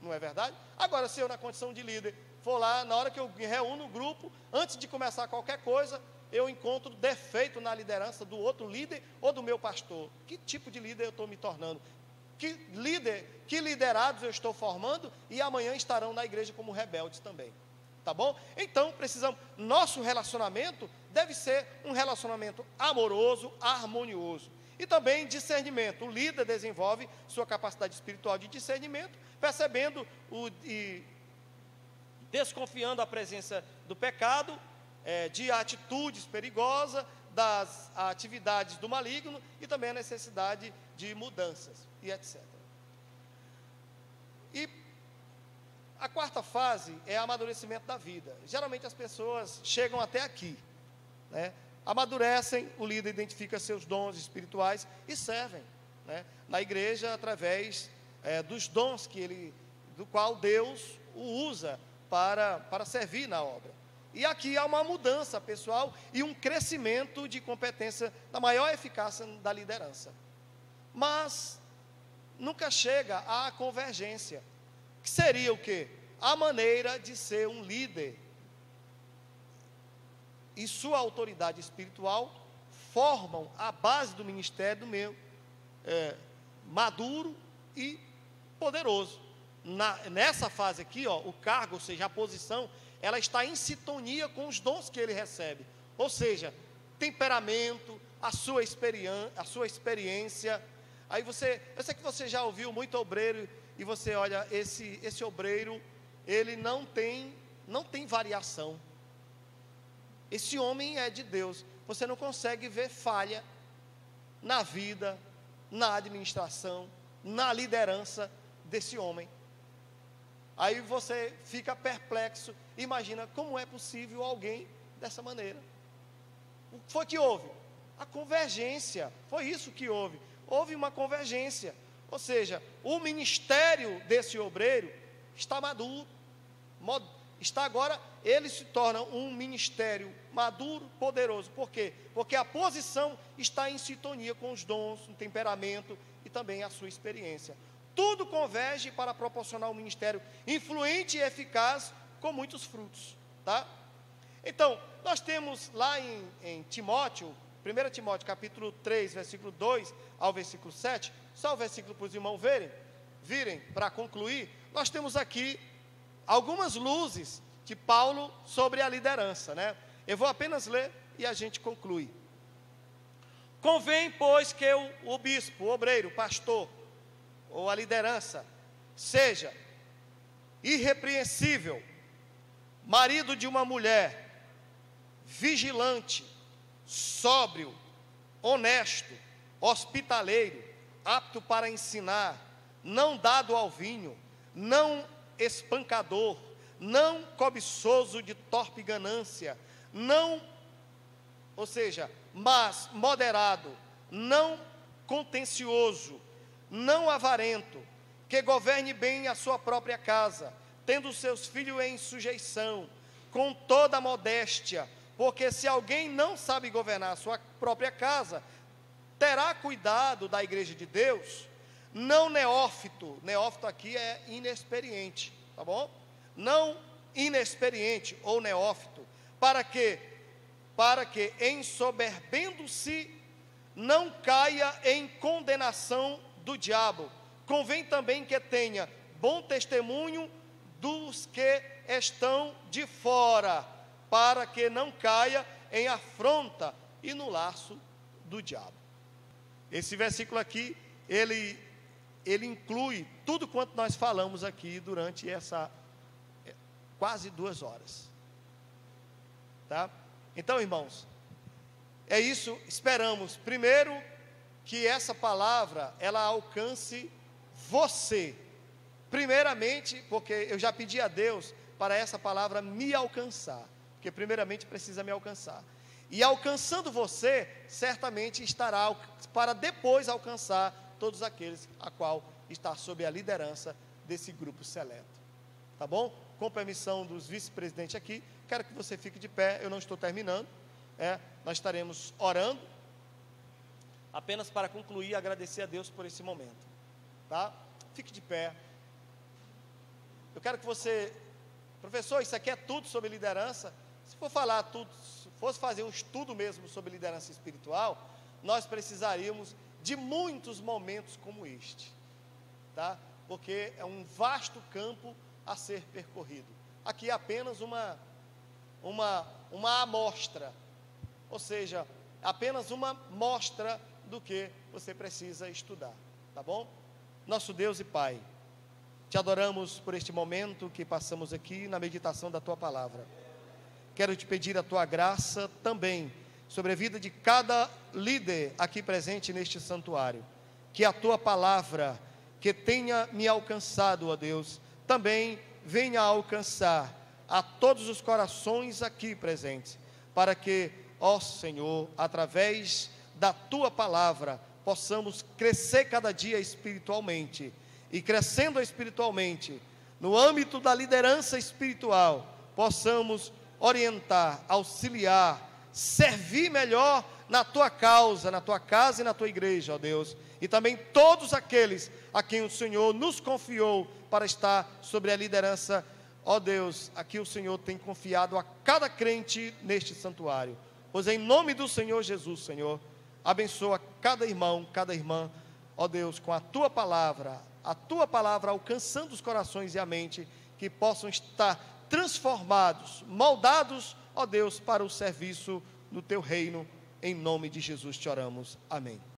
Speaker 1: Não é verdade? Agora, se eu, na condição de líder, for lá, na hora que eu me reúno no grupo, antes de começar qualquer coisa, eu encontro defeito na liderança do outro líder ou do meu pastor. Que tipo de líder eu estou me tornando? Que liderados eu estou formando e amanhã estarão na igreja como rebeldes também. Tá bom? Então, nosso relacionamento deve ser um relacionamento amoroso, harmonioso. E também discernimento. O líder desenvolve sua capacidade espiritual de discernimento, percebendo e desconfiando a presença do pecado, de atitudes perigosas, das atividades do maligno e também a necessidade de mudanças e etc. E a quarta fase é o amadurecimento da vida. Geralmente as pessoas chegam até aqui, né? Amadurecem, o líder identifica seus dons espirituais e servem, né, na igreja através dos dons do qual Deus o usa para servir na obra. E aqui há uma mudança pessoal e um crescimento de competência da maior eficácia da liderança. Mas nunca chega à convergência, que seria o quê? A maneira de ser um líder e sua autoridade espiritual formam a base do ministério maduro e poderoso. Nessa fase aqui, o cargo, ou seja, a posição, ela está em sintonia com os dons que ele recebe. Ou seja, temperamento, a sua experiência. Aí eu sei que você já ouviu muito obreiro, e você olha, esse obreiro, ele não tem variação. Esse homem é de Deus. Você não consegue ver falha na vida, na administração, na liderança desse homem. Aí você fica perplexo, imagina como é possível alguém dessa maneira. O que foi que houve? A convergência, foi isso que houve. Houve uma convergência, ou seja, o ministério desse obreiro está maduro, está agora, ele se torna um ministério maduro, poderoso. Por quê? Porque a posição está em sintonia com os dons, o temperamento e também a sua experiência. Tudo converge para proporcionar um ministério influente e eficaz com muitos frutos, tá? Então, nós temos lá em Timóteo, 1 Timóteo capítulo 3, versículo 2 ao versículo 7, só o versículo para os irmãos virem para concluir, nós temos aqui algumas luzes de Paulo sobre a liderança, né? Eu vou apenas ler e a gente conclui. Convém, pois, que o bispo, o obreiro, o pastor, ou a liderança, seja irrepreensível, marido de uma mulher, vigilante, sóbrio, honesto, hospitaleiro, apto para ensinar, não dado ao vinho, não espancador, não cobiçoso de torpe ganância, mas moderado, não contencioso, não avarento, que governe bem a sua própria casa, tendo seus filhos em sujeição, com toda a modéstia, porque se alguém não sabe governar a sua própria casa, terá cuidado da igreja de Deus, não neófito aqui é inexperiente, tá bom? Não inexperiente ou neófito, para que ensoberbendo-se, não caia em condenação do diabo. Convém também que tenha bom testemunho dos que estão de fora, para que não caia em afronta e no laço do diabo. Esse versículo aqui, ele inclui tudo quanto nós falamos aqui durante essa quase 2 horas, tá? Então, irmãos, é isso, esperamos, primeiro, que essa palavra, ela alcance você, primeiramente, porque eu já pedi a Deus para essa palavra me alcançar, porque primeiramente precisa me alcançar, e alcançando você, certamente estará para depois alcançar todos aqueles a qual está sob a liderança desse grupo seleto, tá bom? Com permissão dos vice-presidentes aqui, quero que você fique de pé, eu não estou terminando, nós estaremos orando, apenas para concluir e agradecer a Deus por esse momento, tá? Fique de pé. Eu quero que você, professor, isso aqui é tudo sobre liderança. Se for falar tudo, se fosse fazer um estudo mesmo sobre liderança espiritual, nós precisaríamos de muitos momentos como este, tá? Porque é um vasto campo a ser percorrido. Aqui é apenas uma amostra, ou seja, apenas uma mostra do que você precisa estudar, tá bom? Nosso Deus e Pai, te adoramos por este momento que passamos aqui na meditação da Tua Palavra. Quero te pedir a Tua graça também sobre a vida de cada líder aqui presente neste santuário, que a Tua Palavra, que tenha me alcançado, ó Deus, também venha a alcançar a todos os corações aqui presentes, para que, ó Senhor, através da Tua Palavra, possamos crescer cada dia espiritualmente, e crescendo espiritualmente, no âmbito da liderança espiritual, possamos orientar, auxiliar, servir melhor na Tua causa, na Tua casa e na Tua igreja, ó Deus, e também todos aqueles a quem o Senhor nos confiou para estar sobre a liderança, ó Deus, aqui o Senhor tem confiado a cada crente neste santuário, pois em nome do Senhor Jesus, Senhor, abençoa cada irmão, cada irmã, ó Deus, com a Tua Palavra alcançando os corações e a mente, que possam estar transformados, moldados, ó Deus, para o serviço no Teu reino, em nome de Jesus te oramos, amém.